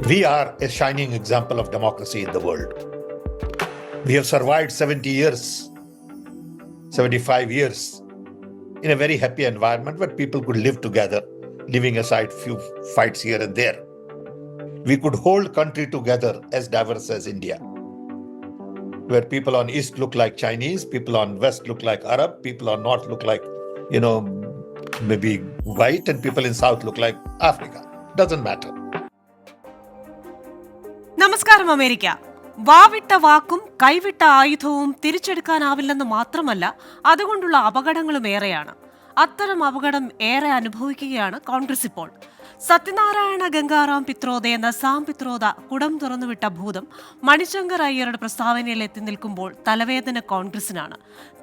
We are a shining example of democracy in the world. We have survived 70 years, 75 years in a very happy environment where people could live together, leaving aside few fights here and there. We could hold country together as diverse as India, where people on East look like Chinese, people on West look like Arab, people on North look like, maybe white, and people in South look like Africa. Doesn't matter. നമസ്കാരം. America വാവിട്ട വാക്കും കൈവിട്ട ആയുധവും തിരിച്ചെടുക്കാനാവില്ലെന്ന് മാത്രമല്ല, അതുകൊണ്ടുള്ള അപകടങ്ങളും ഏറെയാണ്. അത്തരം അപകടം ഏറെ അനുഭവിക്കുകയാണ് കോൺഗ്രസ് ഇപ്പോൾ. സത്യനാരായണ ഗംഗാറാം പിത്രോദ എന്ന സാം പിത്രോദ കുടം തുറന്നുവിട്ട ഭൂതം മണിശങ്കർ അയ്യരുടെ പ്രസ്താവനയിൽ എത്തി നിൽക്കുമ്പോൾ തലവേദന കോൺഗ്രസിനാണ്.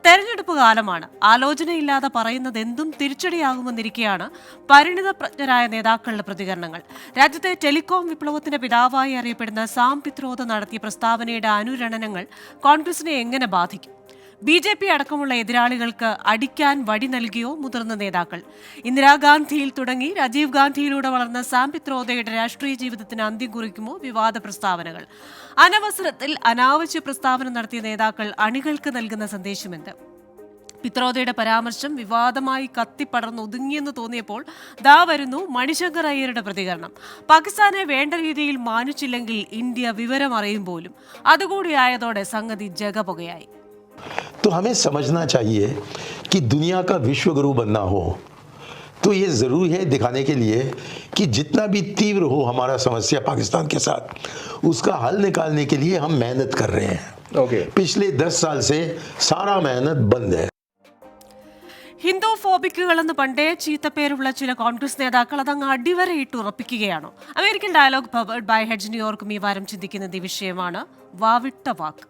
തെരഞ്ഞെടുപ്പ് കാലമാണ്. ആലോചനയില്ലാതെ പറയുന്നത് എന്തും തിരിച്ചടിയാകുമെന്നിരിക്കെയാണ് പരിണിത പ്രജ്ഞരായ നേതാക്കളുടെ പ്രതികരണങ്ങൾ. രാജ്യത്തെ ടെലികോം വിപ്ലവത്തിന്റെ പിതാവായി അറിയപ്പെടുന്ന സാം പിത്രോദ നടത്തിയ പ്രസ്താവനയുടെ അനുരണനങ്ങൾ കോൺഗ്രസിനെ എങ്ങനെ ബാധിക്കും? BJP അടക്കമുള്ള എതിരാളികൾക്ക് അടിക്കാൻ വടി നൽകിയോ മുതിർന്ന നേതാക്കൾ? ഇന്ദിരാഗാന്ധിയിൽ തുടങ്ങി രാജീവ് ഗാന്ധിയിലൂടെ വളർന്ന സാം പിത്രോദയുടെ രാഷ്ട്രീയ ജീവിതത്തിന് അന്ത്യം കുറിക്കുമോ വിവാദ പ്രസ്താവനകൾ? അനവസരത്തിൽ അനാവശ്യ പ്രസ്താവന നടത്തിയ നേതാക്കൾ അണികൾക്ക് നൽകുന്ന സന്ദേശമെന്ത്? പിത്രോദയുടെ പരാമർശം വിവാദമായി കത്തിപ്പടർന്ന് ഒതുങ്ങിയെന്ന് തോന്നിയപ്പോൾ ദാ വരുന്നു മണിശങ്കർ അയ്യരുടെ പ്രതികരണം. പാകിസ്ഥാനെ വേണ്ട രീതിയിൽ മാനിച്ചില്ലെങ്കിൽ ഇന്ത്യ വിവരം അറിയും പോലും. അതുകൂടിയായതോടെ സംഗതി ജഗപുകയായി. तो हमें समझना चाहिए कि दुनिया का विश्व गुरु बनना हो तो ये ज़रूरी है दिखाने के लिए कि जितना भी तीव्र हो हमारा समस्या पाकिस्तान के साथ, उसका हल निकालने के लिए हम मेहनत कर रहे हैं. पिछले 10 साल से सारा मेहनत बंद है. ഹിന്ദു ഫോബിക്കുകളെന്ന് പണ്ടേ ചീത്തപ്പേരുള്ള ചില കോൺഗ്രസ് നേതാക്കൾ അതങ്ങ് അടിവരയിട്ട് ഉറപ്പിക്കുകയാണോ? American dialogue powered by Hedge ന്യൂയോർക്കും ഈ വാരം ചിന്തിക്കുന്നത് ഈ വിഷയമാണ്. വാവിട്ട വാക്ക്.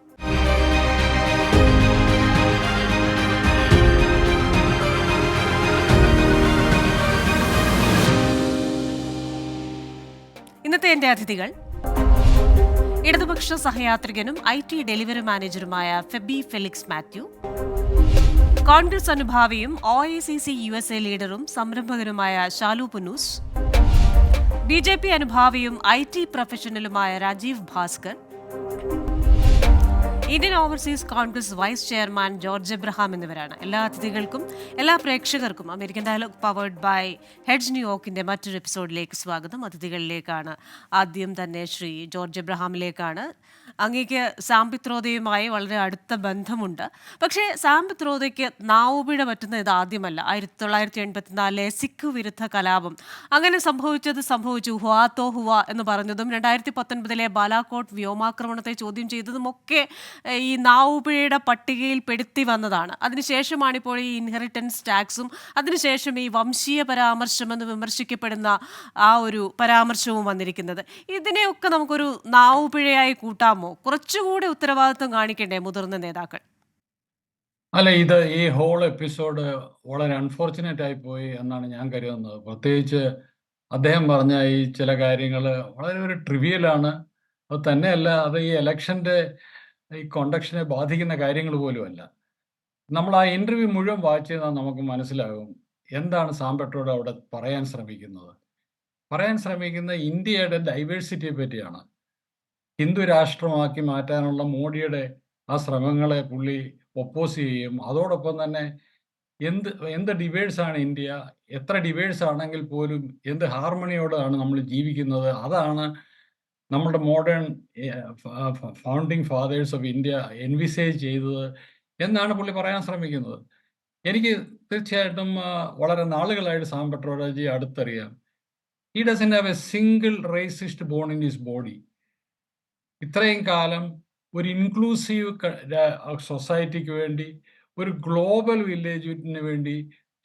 ഇന്നത്തെ എന്റെ അതിഥികൾ: ഇടതുപക്ഷ സഹയാത്രികനും IT ഡെലിവറി മാനേജറുമായ ഫെബി ഫെലിക്സ് മാത്യു, കോൺഗ്രസ് അനുഭാവിയും OICC USA ലീഡറും സംരംഭകനുമായ ഷാലു പുന്നൂസ്, BJP അനുഭാവിയും IT പ്രൊഫഷണലുമായ Rajeev Bhaskar, Indian overseas Congress vice chairman George Abraham എന്നിവരാണ്. എല്ലാ അതിഥികൾക്കും എല്ലാ പ്രേക്ഷകർക്കും American dialogue powered by Hedge ന്യൂയോർക്കിന്റെ മറ്റൊരു എപ്പിസോഡിലേക്ക് സ്വാഗതം. അതിഥികളിലേക്കാണ് ആദ്യം തന്നെ ശ്രീ ജോർജ് എബ്രഹാമിലേക്കാണ്. അങ്ങേക്ക് സാം പിത്രോദയുമായി വളരെ അടുത്ത ബന്ധമുണ്ട്. പക്ഷേ സാം പിത്രോദയ്ക്ക് നാവുപിഴ പറ്റുന്ന ഇത് ആദ്യമല്ല. 1984 സിഖ് വിരുദ്ധ കലാപം അങ്ങനെ സംഭവിച്ചു ഹുവാത്തോ ഹുവ എന്ന് പറഞ്ഞതും 2019 ബാലാകോട്ട് വ്യോമാക്രമണത്തെ ചോദ്യം ചെയ്തതുമൊക്കെ ഈ നാവുപിഴയുടെ പട്ടികയിൽ പെടുത്തി വന്നതാണ്. അതിനുശേഷമാണ് ഇപ്പോൾ ഈ ഇൻഹെറിറ്റൻസ് ടാക്സും അതിനുശേഷം ഈ വംശീയ പരാമർശമെന്ന് വിമർശിക്കപ്പെടുന്ന ആ ഒരു പരാമർശവും വന്നിരിക്കുന്നത്. ഇതിനെയൊക്കെ നമുക്കൊരു നാവുപിഴയായി കൂട്ടാമോ? കുറച്ചുകൂടി ഉത്തരവാദിത്വം കാണിക്കണ്ടേ മുതിർന്ന നേതാക്കൾ? അല്ല, ഈ ഹോൾ എപ്പിസോഡ് വളരെ അൺഫോർച്ചുനേറ്റ് ആയി പോയി എന്നാണ് ഞാൻ കരുതുന്നത്. പ്രത്യേകിച്ച് അദ്ദേഹം പറഞ്ഞ ഈ ചില കാര്യങ്ങൾ വളരെ ഒരു ട്രിവിയലാണ്. അത് തന്നെയല്ല, അത് ഈ ഇലക്ഷൻ്റെ ഈ കോണ്ടക്ഷനെ ബാധിക്കുന്ന കാര്യങ്ങൾ പോലുമല്ല. നമ്മൾ ആ ഇൻ്റർവ്യൂ മുഴുവൻ വായിച്ച് ചെയ്താൽ നമുക്ക് മനസ്സിലാകും എന്താണ് സാം പിട്രോഡ അവിടെ പറയാൻ ശ്രമിക്കുന്ന ഇന്ത്യയുടെ ഡൈവേഴ്സിറ്റിയെ പറ്റിയാണ്. ഹിന്ദു രാഷ്ട്രമാക്കി മാറ്റാനുള്ള മോഡിയുടെ ആ ശ്രമങ്ങളെ പുള്ളി ഒപ്പോസ് ചെയ്യും. അതോടൊപ്പം തന്നെ എന്ത് ഡിവേഴ്സാണ് ഇന്ത്യ, എത്ര ഡിവേഴ്സ് ആണെങ്കിൽ പോലും എന്ത് ഹാർമണിയോടാണ് നമ്മൾ ജീവിക്കുന്നത്, അതാണ് നമ്മുടെ modern founding fathers of India envisage ചെയ്തത് എന്നാണ് പുള്ളി പറയാൻ ശ്രമിക്കുന്നത്. എനിക്ക് തീർച്ചയായിട്ടും വളരെ നാളുകളായിട്ട് സാം പിട്രോഡയെ അടുത്തറിയാം. He doesn't have a single racist bone in his body. ഇത്രയും കാലം ഒരു ഇൻക്ലൂസീവ് സൊസൈറ്റിക്ക് വേണ്ടി, ഒരു ഗ്ലോബൽ വില്ലേജിന് വേണ്ടി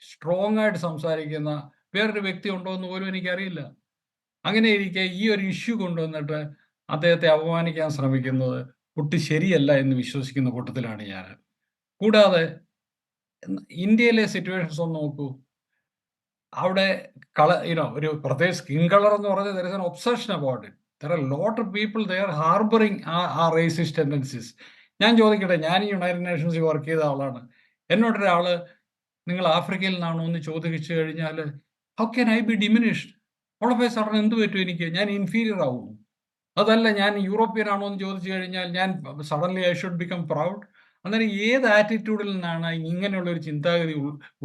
സ്ട്രോങ് ആയിട്ട് സംസാരിക്കുന്ന വേറൊരു വ്യക്തി ഉണ്ടോ എന്ന് പോലും എനിക്കറിയില്ല. അങ്ങനെ ഇരിക്കെ ഈ ഒരു ഇഷ്യൂ കൊണ്ടുവന്നിട്ട് അദ്ദേഹത്തെ അപമാനിക്കാൻ ശ്രമിക്കുന്നത് ഒട്ടും ശരിയല്ല എന്ന് വിശ്വസിക്കുന്ന കൂട്ടത്തിലാണ് ഞാൻ. കൂടാതെ ഇന്ത്യയിലെ സിറ്റുവേഷൻസ് ഒന്ന് നോക്കൂ. അവിടെ ഒരു പ്രത്യേക സ്കിൻ കളർ എന്ന് പറഞ്ഞാൽ there is an obsession about it. There are a lot of people there harboring ആ racist tendencies. ഞാൻ ചോദിക്കട്ടെ, ഞാൻ ഈ യുണൈറ്റഡ് നേഷൻസിൽ വർക്ക് ചെയ്ത ആളാണ്. എന്നോടൊരാള് നിങ്ങൾ ആഫ്രിക്കയിൽ നിന്നാണോ എന്ന് ചോദിച്ചു കഴിഞ്ഞാൽ how can I B diminished? All of A sudden എന്ത് പറ്റും എനിക്ക്? ഞാൻ ഇൻഫീരിയർ ആവുന്നു. അതല്ല, ഞാൻ യൂറോപ്യൻ ആണോ എന്ന് ചോദിച്ചു കഴിഞ്ഞാൽ ഞാൻ suddenly I should become proud. അന്നേരം ഏത് ആറ്റിറ്റ്യൂഡിൽ നിന്നാണ് ഇങ്ങനെയുള്ള ഒരു ചിന്താഗതി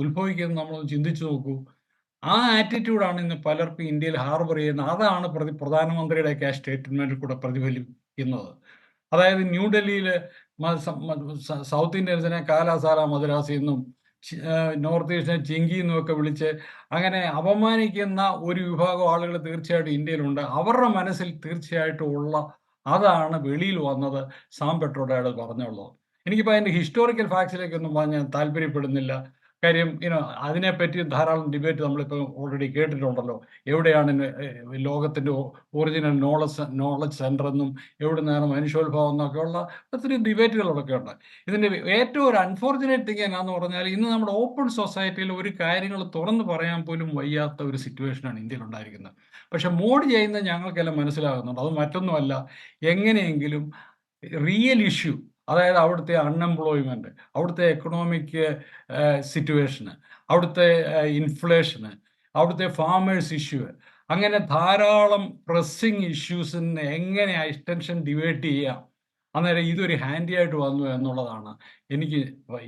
ഉത്ഭവിക്കുന്നത് നമ്മളൊന്ന് ചിന്തിച്ചു നോക്കൂ. ആ ആറ്റിറ്റ്യൂഡാണ് ഇന്ന് പലർക്കും ഇന്ത്യയിൽ ഹാർബർ ചെയ്യുന്നത്. അതാണ് പ്രധാനമന്ത്രിയുടെയൊക്കെ ആ സ്റ്റേറ്റ്മെന്റിൽ കൂടെ പ്രതിഫലിക്കുന്നത്. അതായത് ന്യൂഡൽഹിയിൽ സൗത്ത് ഇന്ത്യൻസിനെ കാലാസാല മദ്രാസി എന്നും നോർത്ത് ഈസ്റ്റിനെ ചിങ്കി എന്നും ഒക്കെ വിളിച്ച് അങ്ങനെ അപമാനിക്കുന്ന ഒരു വിഭാഗം ആളുകൾ തീർച്ചയായിട്ടും ഇന്ത്യയിലുണ്ട്. അവരുടെ മനസ്സിൽ തീർച്ചയായിട്ടും ഉള്ള അതാണ് വെളിയിൽ വന്നത്. സാം പെട്രോഡയുടെ പറഞ്ഞുള്ളത്. എനിക്കിപ്പോൾ അതിൻ്റെ ഹിസ്റ്റോറിക്കൽ ഫാക്ട്സിലേക്കൊന്നും പോകാൻ ഞാൻ താല്പര്യപ്പെടുന്നില്ല. കാര്യം അതിനെപ്പറ്റി ധാരാളം ഡിബേറ്റ് നമ്മളിപ്പോൾ ഓൾറെഡി കേട്ടിട്ടുണ്ടല്ലോ. എവിടെയാണ് ലോകത്തിൻ്റെ ഒറിജിനൽ നോളജ് സെൻ്റർ എന്നും എവിടെ നിന്നാണ് മനുഷ്യോത്ഭവം എന്നൊക്കെയുള്ള ഒത്തിരി ഡിബേറ്റുകളൊക്കെ ഉണ്ട്. ഇതിൻ്റെ ഏറ്റവും ഒരു അൺഫോർച്ചുനേറ്റ് തിങ് എന്നാന്ന് പറഞ്ഞാൽ ഇന്ന് നമ്മുടെ ഓപ്പൺ സൊസൈറ്റിയിൽ ഒരു കാര്യങ്ങൾ തുറന്ന് പറയാൻ പോലും വയ്യാത്ത ഒരു സിറ്റുവേഷനാണ് ഇന്ത്യയിൽ ഉണ്ടായിരിക്കുന്നത്. പക്ഷെ മോഡി ചെയ്യുന്നത് ഞങ്ങൾക്കെല്ലാം മനസ്സിലാകുന്നുണ്ട്. അത് മറ്റൊന്നുമല്ല, എങ്ങനെയെങ്കിലും റിയൽ ഇഷ്യൂ, അതായത് അവിടുത്തെ അൺഎംപ്ലോയ്മെൻറ്റ്, അവിടുത്തെ എക്കണോമിക് സിറ്റുവേഷന്, അവിടുത്തെ ഇൻഫ്ലേഷന്, അവിടുത്തെ ഫാമേഴ്സ് ഇഷ്യൂ, അങ്ങനെ ധാരാളം പ്രസ്സിങ് ഇഷ്യൂസിന് എങ്ങനെ എക്സ്റ്റൻഷൻ ഡിബേറ്റ് ചെയ്യാം. അന്നേരം ഇതൊരു ഹാൻഡി ആയിട്ട് വന്നു എന്നുള്ളതാണ് എനിക്ക്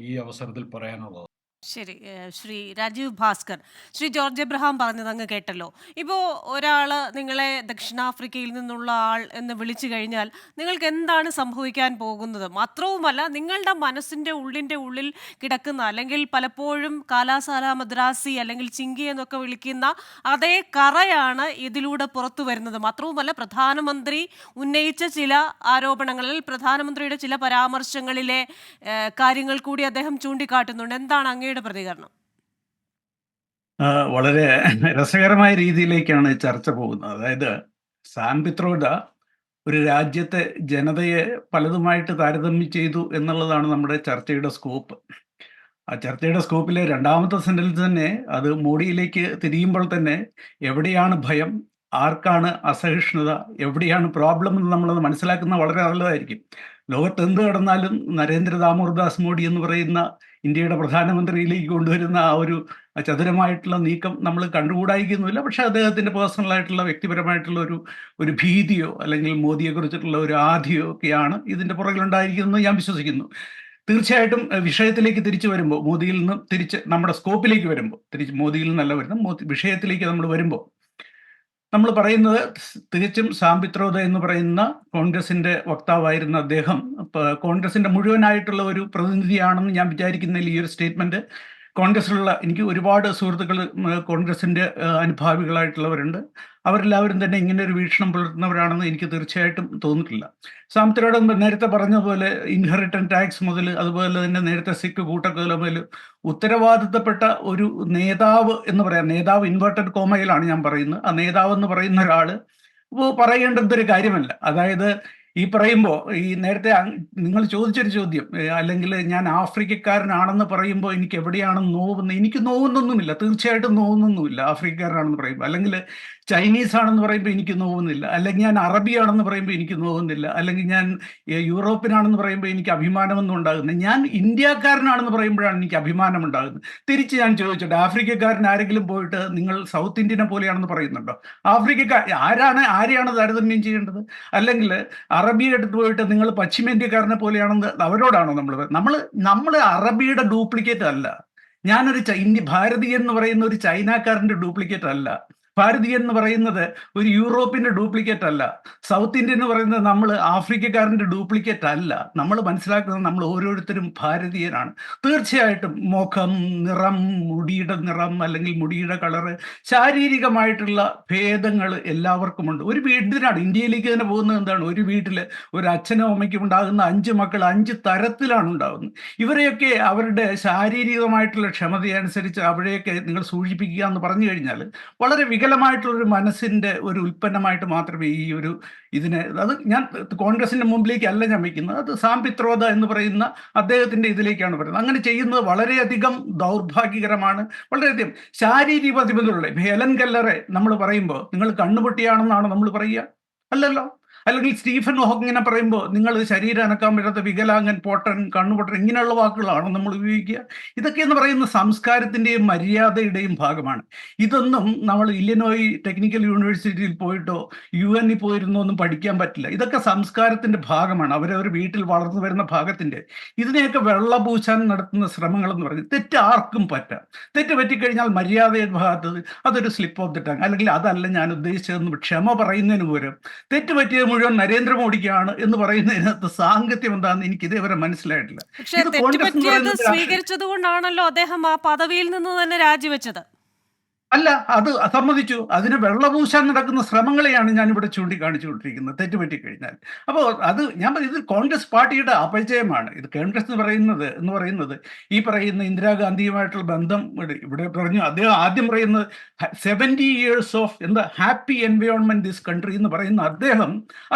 ഈ അവസരത്തിൽ പറയാനുള്ളത്. ശരി. ശ്രീ രാജീവ് ഭാസ്കർ, ശ്രീ ജോർജ് എബ്രഹാം പറഞ്ഞത് അങ്ങ് കേട്ടല്ലോ. ഇപ്പോൾ ഒരാൾ നിങ്ങളെ ദക്ഷിണാഫ്രിക്കയിൽ നിന്നുള്ള ആൾ എന്ന് വിളിച്ചു കഴിഞ്ഞാൽ നിങ്ങൾക്ക് എന്താണ് സംഭവിക്കാൻ പോകുന്നത്? മാത്രവുമല്ല, നിങ്ങളുടെ മനസ്സിൻ്റെ ഉള്ളിൽ കിടക്കുന്ന, അല്ലെങ്കിൽ പലപ്പോഴും കാലാസാല മദ്രാസി അല്ലെങ്കിൽ ചിങ്കി എന്നൊക്കെ വിളിക്കുന്ന അതേ കറയാണ് ഇതിലൂടെ പുറത്തു വരുന്നത്. മാത്രവുമല്ല, പ്രധാനമന്ത്രി ഉന്നയിച്ച ചില ആരോപണങ്ങളിൽ, പ്രധാനമന്ത്രിയുടെ ചില പരാമർശങ്ങളിലെ കാര്യങ്ങൾ കൂടി അദ്ദേഹം ചൂണ്ടിക്കാട്ടുന്നുണ്ട്. എന്താണ് അങ്ങയുടെ പ്രതികരണം? വളരെ രസകരമായ രീതിയിലേക്കാണ് ചർച്ച പോകുന്നത്. അതായത് സാം പിത്രോഡ ഒരു രാജ്യത്തെ ജനതയെ പലതുമായിട്ട് താരതമ്യം ചെയ്തു എന്നുള്ളതാണ് നമ്മുടെ ചർച്ചയുടെ സ്കോപ്പ്. ആ ചർച്ചയുടെ സ്കോപ്പിലെ രണ്ടാമത്തെ സെന്റൻസ് തന്നെ അത് മോഡിയിലേക്ക് തിരിയുമ്പോൾ തന്നെ എവിടെയാണ് ഭയം, ആർക്കാണ് അസഹിഷ്ണുത, എവിടെയാണ് പ്രോബ്ലം എന്ന് നമ്മളത് മനസ്സിലാക്കുന്നത് വളരെ നല്ലതായിരിക്കും. ലോകത്ത് എന്ത് കടന്നാലും നരേന്ദ്ര ദാമോദർദാസ് മോഡി എന്ന് പറയുന്ന ഇന്ത്യയുടെ പ്രധാനമന്ത്രിയിലേക്ക് കൊണ്ടുവരുന്ന ആ ഒരു ചതുരമായിട്ടുള്ള നീക്കം നമ്മൾ കണ്ടുകൂടായിക്കുന്നില്ല. പക്ഷെ അദ്ദേഹത്തിൻ്റെ പേഴ്സണലായിട്ടുള്ള വ്യക്തിപരമായിട്ടുള്ള ഒരു ഭീതിയോ അല്ലെങ്കിൽ മോദിയെ കുറിച്ചിട്ടുള്ള ഒരു ആധിയോ ഒക്കെയാണ് ഇതിൻ്റെ പുറകിലുണ്ടായിരിക്കുന്നതെന്ന് ഞാൻ വിശ്വസിക്കുന്നു. തീർച്ചയായിട്ടും വിഷയത്തിലേക്ക് തിരിച്ചു വരുമ്പോൾ, മോദിയിൽ നിന്ന് തിരിച്ച് നമ്മുടെ സ്കോപ്പിലേക്ക് വരുമ്പോൾ, തിരിച്ച് മോദിയിൽ നിന്നല്ല വരുന്നത്, വിഷയത്തിലേക്ക് നമ്മൾ വരുമ്പോൾ നമ്മൾ പറയുന്നത് തികച്ചും സാം പിത്രോദ എന്ന് പറയുന്ന കോൺഗ്രസിന്റെ വക്താവായിരുന്ന അദ്ദേഹം കോൺഗ്രസിന്റെ മുഴുവനായിട്ടുള്ള ഒരു പ്രതിനിധിയാണെന്ന് ഞാൻ വിചാരിക്കുന്നതിൽ ഈ ഒരു സ്റ്റേറ്റ്മെന്റ് കോൺഗ്രസിലുള്ള എനിക്ക് ഒരുപാട് സുഹൃത്തുക്കൾ കോൺഗ്രസിന്റെ അനുഭാവികളായിട്ടുള്ളവരുണ്ട്. അവരെല്ലാവരും തന്നെ ഇങ്ങനെ ഒരു വീക്ഷണം പുലർത്തുന്നവരാണെന്ന് എനിക്ക് തീർച്ചയായിട്ടും തോന്നിയിട്ടില്ല. സാം പിത്രോഡ നേരത്തെ പറഞ്ഞതുപോലെ ഇൻഹെറിറ്റൻറ്റ് ടാക്സ് മുതൽ, അതുപോലെ തന്നെ നേരത്തെ സിഖ് കൂട്ടക്കൊല മുതൽ ഉത്തരവാദിത്തപ്പെട്ട ഒരു നേതാവ് എന്ന് പറയാം, നേതാവ് ഇൻവേർട്ടഡ് കോമയിലാണ് ഞാൻ പറയുന്നത്, ആ നേതാവ് എന്ന് പറയുന്ന ഒരാൾ പറയേണ്ടതൊരു കാര്യമല്ല. അതായത് ഈ പറയുമ്പോൾ ഈ നേരത്തെ നിങ്ങൾ ചോദിച്ചൊരു ചോദ്യം, അല്ലെങ്കിൽ ഞാൻ ആഫ്രിക്കക്കാരനാണെന്ന് പറയുമ്പോൾ എനിക്ക് എവിടെയാണ് നോവുന്നത്? എനിക്ക് നോവുന്നൊന്നുമില്ല, തീർച്ചയായിട്ടും നോവുന്നൊന്നുമില്ല ആഫ്രിക്കക്കാരനാണെന്ന് പറയുമ്പോൾ. അല്ലെങ്കിൽ ചൈനീസ് ആണെന്ന് പറയുമ്പോൾ എനിക്ക് നോവുന്നില്ല, അല്ലെങ്കിൽ ഞാൻ അറബിയാണെന്ന് പറയുമ്പോൾ എനിക്ക് നോവുന്നില്ല, അല്ലെങ്കിൽ ഞാൻ യൂറോപ്പിനാണെന്ന് പറയുമ്പോൾ എനിക്ക് അഭിമാനമൊന്നും ഉണ്ടാകുന്നത്. ഞാൻ ഇന്ത്യക്കാരനാണെന്ന് പറയുമ്പോഴാണ് എനിക്ക് അഭിമാനം ഉണ്ടാകുന്നത്. തിരിച്ച് ഞാൻ ചോദിച്ചോട്ടെ, ആഫ്രിക്കക്കാരൻ ആരെങ്കിലും പോയിട്ട് നിങ്ങൾ സൗത്ത് ഇന്ത്യനെ പോലെയാണെന്ന് പറയുന്നുണ്ടോ? ആരെയാണ് താരതമ്യം ചെയ്യേണ്ടത്? അല്ലെങ്കിൽ അറബിയെ എടുത്ത് പോയിട്ട് നിങ്ങൾ പശ്ചിമേന്ത്യക്കാരനെ പോലെയാണെന്ന് അവരോടാണോ നമ്മൾ അറബിയുടെ ഡ്യൂപ്ലിക്കേറ്റ് അല്ല. ഞാനൊരു ഭാരതീയൻ എന്ന് പറയുന്ന ഒരു ചൈനക്കാരൻ്റെ ഡ്യൂപ്ലിക്കേറ്റ് അല്ല. ഭാരതീയൻ എന്ന് പറയുന്നത് ഒരു യൂറോപ്പിന്റെ ഡ്യൂപ്ലിക്കേറ്റ് അല്ല. സൗത്ത് ഇന്ത്യൻ എന്ന് പറയുന്നത് നമ്മൾ ആഫ്രിക്കക്കാരൻ്റെ ഡ്യൂപ്ലിക്കേറ്റ് അല്ല. നമ്മൾ മനസ്സിലാക്കുന്നത് നമ്മൾ ഓരോരുത്തരും ഭാരതീയനാണ്. തീർച്ചയായിട്ടും മുഖം, നിറം, മുടിയുടെ നിറം അല്ലെങ്കിൽ മുടിയുടെ കളറ്, ശാരീരികമായിട്ടുള്ള ഭേദങ്ങൾ എല്ലാവർക്കുമുണ്ട്. ഒരു വീട്ടിലാണ് ഇന്ത്യയിലേക്ക് തന്നെ പോകുന്നത് എന്താണ്? ഒരു വീട്ടിൽ ഒരു അച്ഛനും അമ്മയ്ക്കും ഉണ്ടാകുന്ന 5 മക്കൾ 5 തരത്തിലാണ് ഉണ്ടാകുന്നത്. ഇവരെയൊക്കെ അവരുടെ ശാരീരികമായിട്ടുള്ള ക്ഷമതയനുസരിച്ച് അവരെയൊക്കെ നിങ്ങൾ സൂചിപ്പിക്കുക എന്ന് പറഞ്ഞു കഴിഞ്ഞാൽ വളരെ വികലമായിട്ടുള്ളൊരു മനസ്സിൻ്റെ ഒരു ഉൽപ്പന്നമായിട്ട് മാത്രമേ ഈ ഒരു അത് ഞാൻ കോൺഗ്രസിന്റെ മുമ്പിലേക്ക് അല്ല ഞാൻ വയ്ക്കുന്നത്, അത് സാം പിത്രോദ എന്ന് പറയുന്ന അദ്ദേഹത്തിന്റെ ഇതിലേക്കാണ് പറയുന്നത്. അങ്ങനെ ചെയ്യുന്നത് വളരെയധികം ദൗർഭാഗ്യകരമാണ്. വളരെയധികം ശാരീരിക പ്രതിബന്ധമുള്ള ഹെലൻ കെല്ലറെ നമ്മൾ പറയുമ്പോൾ നിങ്ങൾ കണ്ണുപൊട്ടിയാണെന്നാണ് നമ്മൾ പറയുക? അല്ലല്ലോ. അല്ലെങ്കിൽ സ്റ്റീഫൻ ഹോക്ക് ഇങ്ങനെ പറയുമ്പോൾ നിങ്ങൾ ശരീരം അനക്കാൻ പറ്റാത്ത വികലാംഗൻ, പൊട്ടൻ, കണ്ണുപൊട്ടൻ, ഇങ്ങനെയുള്ള വാക്കുകളാണ് നമ്മൾ ഉപയോഗിക്കുക. ഇതൊക്കെ എന്ന് പറയുന്ന സംസ്കാരത്തിൻ്റെയും മര്യാദയുടെയും ഭാഗമാണ്. ഇതൊന്നും നമ്മൾ ഇല്ലിനോയ് ടെക്നിക്കൽ യൂണിവേഴ്സിറ്റിയിൽ പോയിട്ടോ UN പോയിരുന്നോ ഒന്നും പഠിക്കാൻ പറ്റില്ല. ഇതൊക്കെ സംസ്കാരത്തിൻ്റെ ഭാഗമാണ്, അവരവർ വീട്ടിൽ വളർന്നു വരുന്ന ഭാഗത്തിൻ്റെ. ഇതിനെയൊക്കെ വെള്ളപൂശാൻ നടത്തുന്ന ശ്രമങ്ങൾ എന്ന് പറഞ്ഞ് തെറ്റ് ആർക്കും പറ്റാം. തെറ്റ് പറ്റിക്കഴിഞ്ഞാൽ മര്യാദയുടെ ഭാഗത്ത് അതൊരു സ്ലിപ്പ് ഓഫ് ദി ടങ്, അല്ലെങ്കിൽ അതല്ല ഞാൻ ഉദ്ദേശിച്ചതെന്ന് ക്ഷമ പറയുന്നതിന് പകരം തെറ്റ് പറ്റിയത് മുഴുവൻ നരേന്ദ്രമോദിക്കാണ് എന്ന് പറയുന്നതിനകത്ത് സാങ്കത്യം എന്താണെന്ന് എനിക്ക് ഇതേവരെ മനസ്സിലായിട്ടില്ല. പക്ഷേ ഇത് കോൺഗ്രസ് എന്ന് തെറ്റുപറ്റിയത് പറയുന്നത് രാഷ്ട്രീയ സ്വീകരിച്ചത് കൊണ്ടാണല്ലോ അദ്ദേഹം ആ പദവിയിൽ നിന്ന് തന്നെ രാജിവെച്ചത്. അല്ല, അത് സമ്മതിച്ചു. അതിന് വെള്ളപൂശാൻ നടക്കുന്ന ശ്രമങ്ങളെയാണ് ഞാനിവിടെ ചൂണ്ടിക്കാണിച്ചുകൊണ്ടിരിക്കുന്നത്, തെറ്റുപറ്റിക്കഴിഞ്ഞാൽ. അപ്പോൾ അത് ഞാൻ ഇത് കോൺഗ്രസ് പാർട്ടിയുടെ അപജയമാണ്. ഇത് കോൺഗ്രസ് എന്ന് പറയുന്നത് ഈ പറയുന്ന ഇന്ദിരാഗാന്ധിയുമായിട്ടുള്ള ബന്ധം ഇവിടെ പറഞ്ഞു. അദ്ദേഹം ആദ്യം പറയുന്നത് 70 years ഓഫ് എന്താ ഹാപ്പി എൻവയോൺമെന്റ് ദിസ് കൺട്രി എന്ന് പറയുന്ന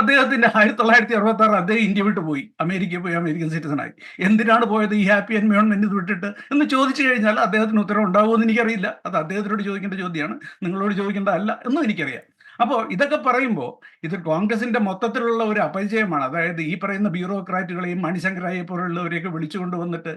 അദ്ദേഹത്തിന്റെ 1966 അദ്ദേഹം ഇന്ത്യ വിട്ടു പോയി, അമേരിക്കയിൽ പോയി, അമേരിക്കൻ സിറ്റിസണായി. എന്തിനാണ് പോയത് ഈ ഹാപ്പി എൻവയോൺമെന്റ് ഇത് വിട്ടിട്ട് എന്ന് ചോദിച്ചു കഴിഞ്ഞാൽ അദ്ദേഹത്തിന് ഉത്തരം ഉണ്ടാവുമെന്ന് എനിക്കറിയില്ല. അത് അദ്ദേഹത്തിനോട് ചോദിക്കേണ്ട ചോദ്യമാണ്, നിങ്ങളോട് ചോദിക്കേണ്ടതല്ല എന്നും എനിക്കറിയാം. അപ്പോൾ ഇതൊക്കെ പറയുമ്പോൾ ഇത് കോൺഗ്രസിന്റെ മൊത്തത്തിലുള്ള ഒരു അപജയമാണ്. അതായത് ഈ പറയുന്ന ബ്യൂറോക്രാറ്റുകളെയും മണിശങ്കറായെ പോലുള്ളവരെയൊക്കെ വിളിച്ചുകൊണ്ട് വന്നിട്ട്,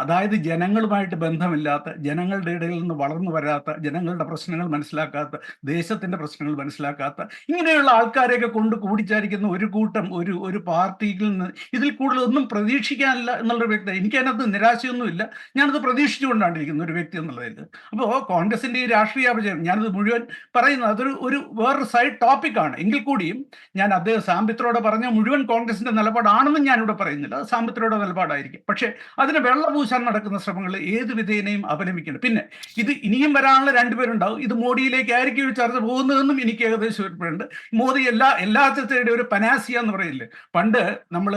അതായത് ജനങ്ങളുമായിട്ട് ബന്ധമില്ലാത്ത, ജനങ്ങളുടെ ഇടയിൽ നിന്ന് വളർന്നു വരാത്ത, ജനങ്ങളുടെ പ്രശ്നങ്ങൾ മനസ്സിലാക്കാത്ത, ദേശത്തിന്റെ പ്രശ്നങ്ങൾ മനസ്സിലാക്കാത്ത ഇങ്ങനെയുള്ള ആൾക്കാരെയൊക്കെ കൊണ്ട് കൂടിച്ചാരിക്കുന്ന ഒരു കൂട്ടം ഒരു പാർട്ടിയിൽ നിന്ന് ഇതിൽ കൂടുതലൊന്നും പ്രതീക്ഷിക്കാനില്ല എന്നുള്ളൊരു വ്യക്തി. എനിക്കതിനകത്ത് നിരാശയൊന്നുമില്ല, ഞാനത് പ്രതീക്ഷിച്ചുകൊണ്ടാണ് ഇരിക്കുന്ന ഒരു വ്യക്തി എന്നുള്ളതിൽ. അപ്പോൾ കോൺഗ്രസിന്റെ ഈ രാഷ്ട്രീയ അപജയം ഞാനത് മുഴുവൻ പറയുന്നത് അതൊരു വേറൊരു സൈഡ് ടോപ്പിക്കാണ്. എങ്കിൽ കൂടിയും ഞാൻ അദ്ദേഹം സാംപിത്രോടെ പറഞ്ഞ മുഴുവൻ കോൺഗ്രസിന്റെ നിലപാടാണെന്നും ഞാനിവിടെ പറയുന്നില്ല, അത് സാംപിത്രോടെ നിലപാടായിരിക്കും. പക്ഷേ അതിന് വെള്ളപൂശാൻ നടക്കുന്ന ശ്രമങ്ങൾ ഏത് വിധേനയും അപലപിക്കണം. പിന്നെ ഇത് ഇനിയും വരാനുള്ള രണ്ടുപേരുണ്ടാവും. ഇത് മോഡിയിലേക്കായിരിക്കും ഈ ചർച്ച പോകുന്നതെന്നും എനിക്ക് ഏകദേശം ഉറപ്പുണ്ട്. മോദി എല്ലാ ചർച്ചയുടെ ഒരു പനാസിയ എന്ന് പറയില്ലേ, പണ്ട് നമ്മൾ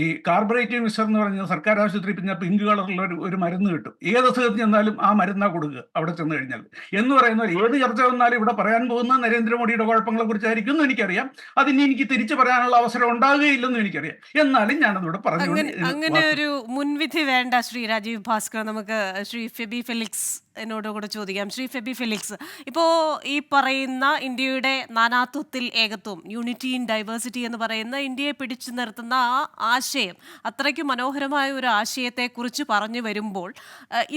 ഈ കാർബറേറ്റീവ് മിക്സർ എന്ന് പറഞ്ഞ സർക്കാർ ആശുപത്രി പിന്നെ പിങ്ക് കളറുള്ള ഒരു മരുന്ന് കിട്ടും, ഏത് അസുഖത്തിന് ചെന്നാലും ആ മരുന്നാ കൊടുക്കുക അവിടെ ചെന്ന് കഴിഞ്ഞാൽ എന്ന് പറയുന്ന ഏത് ചർച്ച വന്നാലും ഇവിടെ പറയാൻ പോകുന്ന നരേന്ദ്രമോദിയുടെ കുഴപ്പങ്ങളെ കുറിച്ചായിരിക്കും എന്ന് എനിക്കറിയാം. അതിന് എനിക്ക് തിരിച്ചു പറയാനുള്ള അവസരം ഉണ്ടാകുകയില്ലെന്നും എനിക്കറിയാം. എന്നാലും ഞാനതിവിടെ പറഞ്ഞു. അങ്ങനെ ഒരു മുൻവിധി വേണ്ട ശ്രീ രാജീവ് ഭാസ്കർ. നമുക്ക് ശ്രീ ഫെബി ഫെലിക്സ് എന്നോട് കൂടെ ചോദിക്കാം. ശ്രീ ഫെബി ഫെലിക്സ്, ഇപ്പോൾ ഈ പറയുന്ന ഇന്ത്യയുടെ നാനാത്വത്തിൽ ഏകത്വം, യൂണിറ്റി ഇൻ ഡൈവേഴ്സിറ്റി എന്ന് പറയുന്ന ഇന്ത്യയെ പിടിച്ചു നിർത്തുന്ന ആ ആശയം, അത്രയ്ക്ക് മനോഹരമായ ഒരു ആശയത്തെക്കുറിച്ച് പറഞ്ഞു വരുമ്പോൾ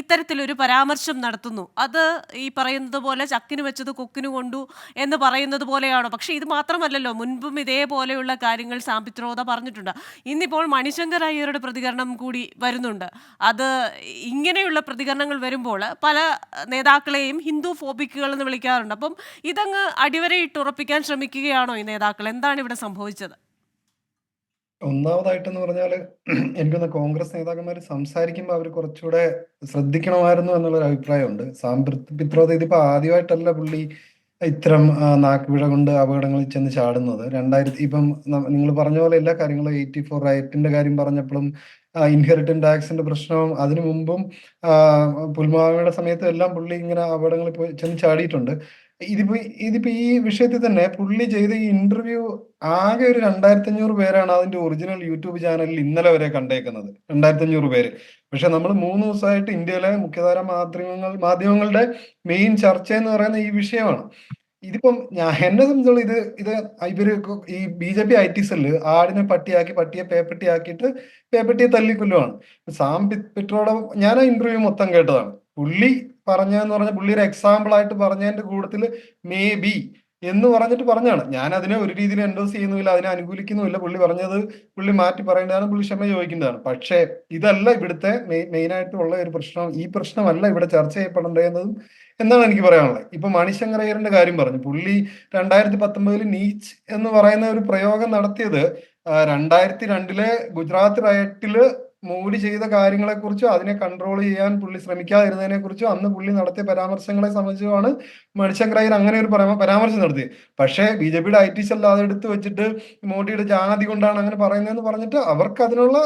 ഇത്തരത്തിലൊരു പരാമർശം നടത്തുന്നു. അത് ഈ പറയുന്നത് പോലെ ചക്കിന് വെച്ചത് കൊക്കിന് കൊണ്ടു എന്ന് പറയുന്നത് പോലെയാണോ? പക്ഷേ ഇത് മാത്രമല്ലല്ലോ, മുൻപും ഇതേപോലെയുള്ള കാര്യങ്ങൾ സാംപിത്രോദ പറഞ്ഞിട്ടുണ്ട്. ഇന്നിപ്പോൾ മണിശങ്കർ അയ്യരുടെ പ്രതികരണം കൂടി വരുന്നുണ്ട്. അത് ഇങ്ങനെയുള്ള പ്രതികരണങ്ങൾ വരുമ്പോൾ പല നേതാക്കളെയും ഹിന്ദു ഫോബിക്കുകൾ എന്ന് വിളിക്കാറുണ്ട്. അപ്പം ഇതങ്ങ് അടിവരയിട്ട് ഉറപ്പിക്കാൻ ശ്രമിക്കുകയാണോ ഈ നേതാക്കൾ? എന്താണ് ഇവിടെ സംഭവിച്ചത്? ഒന്നാമതായിട്ടെന്ന് പറഞ്ഞാൽ എനിക്കൊന്ന് കോൺഗ്രസ് നേതാക്കന്മാർ സംസാരിക്കുമ്പോൾ അവർ കുറച്ചുകൂടെ ശ്രദ്ധിക്കണമായിരുന്നു എന്നുള്ളൊരു അഭിപ്രായമുണ്ട്. സാംപിത്രോദ ഇതിപ്പോ ആദ്യമായിട്ടല്ല പുള്ളി ഇത്തരം നാക്കുപിഴ കൊണ്ട് അപകടങ്ങളിൽ ചെന്ന് ചാടുന്നത്. ഇപ്പം നിങ്ങൾ പറഞ്ഞ പോലെ എല്ലാ കാര്യങ്ങളും 84 റൈറ്റിന്റെ കാര്യം പറഞ്ഞപ്പോഴും ഇൻഹെറിറ്റന്റ് ടാക്സിന്റെ പ്രശ്നവും അതിനു മുമ്പും പുൽവാമയുടെ സമയത്തും എല്ലാം പുള്ളി ഇങ്ങനെ അപകടങ്ങളിൽ പോയി ചെന്ന് ചാടിയിട്ടുണ്ട്. ഇതിപ്പോ ഈ വിഷയത്തിൽ തന്നെ പുള്ളി ചെയ്ത ഈ ഇന്റർവ്യൂ ആകെ ഒരു 2500 പേരാണ് അതിന്റെ ഒറിജിനൽ യൂട്യൂബ് ചാനലിൽ ഇന്നലെ വരെ കണ്ടേക്കുന്നത്. 2500 പേര്. പക്ഷെ നമ്മൾ 3 ദിവസമായിട്ട് ഇന്ത്യയിലെ മുഖ്യധാര മാധ്യമങ്ങളുടെ മെയിൻ ചർച്ച എന്ന് പറയുന്ന ഈ വിഷയമാണ്. ഇതിപ്പം എന്നെ സംബന്ധിച്ചോളം ഇവര് ഈ BJP IT സെല്ല് ആടിനെ പട്ടിയാക്കി, പട്ടിയെ പേപ്പട്ടിയാക്കിയിട്ട് പേപ്പട്ടിയെ തല്ലിക്കൊല്ലുവാണ്. സാംപിത്രോടെ ഞാൻ ആ ഇന്റർവ്യൂ മൊത്തം കേട്ടതാണ്. പുള്ളി പറഞ്ഞതെന്ന് പറഞ്ഞാൽ പുള്ളി ഒരു എക്സാമ്പിൾ ആയിട്ട് പറഞ്ഞതിന്റെ കൂട്ടത്തിൽ മേ ബി എന്ന് പറഞ്ഞിട്ട് പറഞ്ഞാണ്. ഞാൻ അതിനെ ഒരു രീതിയിൽ എൻഡോസ് ചെയ്യുന്നുമില്ല, അതിനെ അനുകൂലിക്കുന്നുമില്ല. പുള്ളി പറഞ്ഞത് പുള്ളി മാറ്റി പറയേണ്ടതാണ്, പുള്ളി ക്ഷമ ചോദിക്കേണ്ടതാണ്. പക്ഷേ ഇതല്ല ഇവിടുത്തെ മെയിൻ ആയിട്ടുള്ള ഒരു പ്രശ്നം. ഈ പ്രശ്നമല്ല ഇവിടെ ചർച്ച ചെയ്യപ്പെടേണ്ടതെന്നതും എന്നാണ് എനിക്ക് പറയാനുള്ളത്. ഇപ്പൊ മണിശങ്കർ അയ്യറിന്റെ കാര്യം പറഞ്ഞു. പുള്ളി 2019 നീച്ച് എന്ന് പറയുന്ന ഒരു പ്രയോഗം നടത്തിയത് 2002 ഗുജറാത്ത് റയറ്റില് മോഡി ചെയ്ത കാര്യങ്ങളെ കുറിച്ചും അതിനെ കൺട്രോൾ ചെയ്യാൻ പുള്ളി ശ്രമിക്കാതിരുന്നതിനെ കുറിച്ചും അന്ന് പുള്ളി നടത്തിയ പരാമർശങ്ങളെ സംബന്ധിച്ചുമാണ് മണിശങ്കർ അയ്യർ അങ്ങനെ ഒരു പരാമർശം നടത്തിയത്. പക്ഷേ BJPയുടെ IT സെൽ അതെടുത്ത് വെച്ചിട്ട് മോഡിയുടെ ജാതി കൊണ്ടാണ് അങ്ങനെ പറയുന്നതെന്ന് പറഞ്ഞിട്ട് അവർക്ക് അതിനുള്ള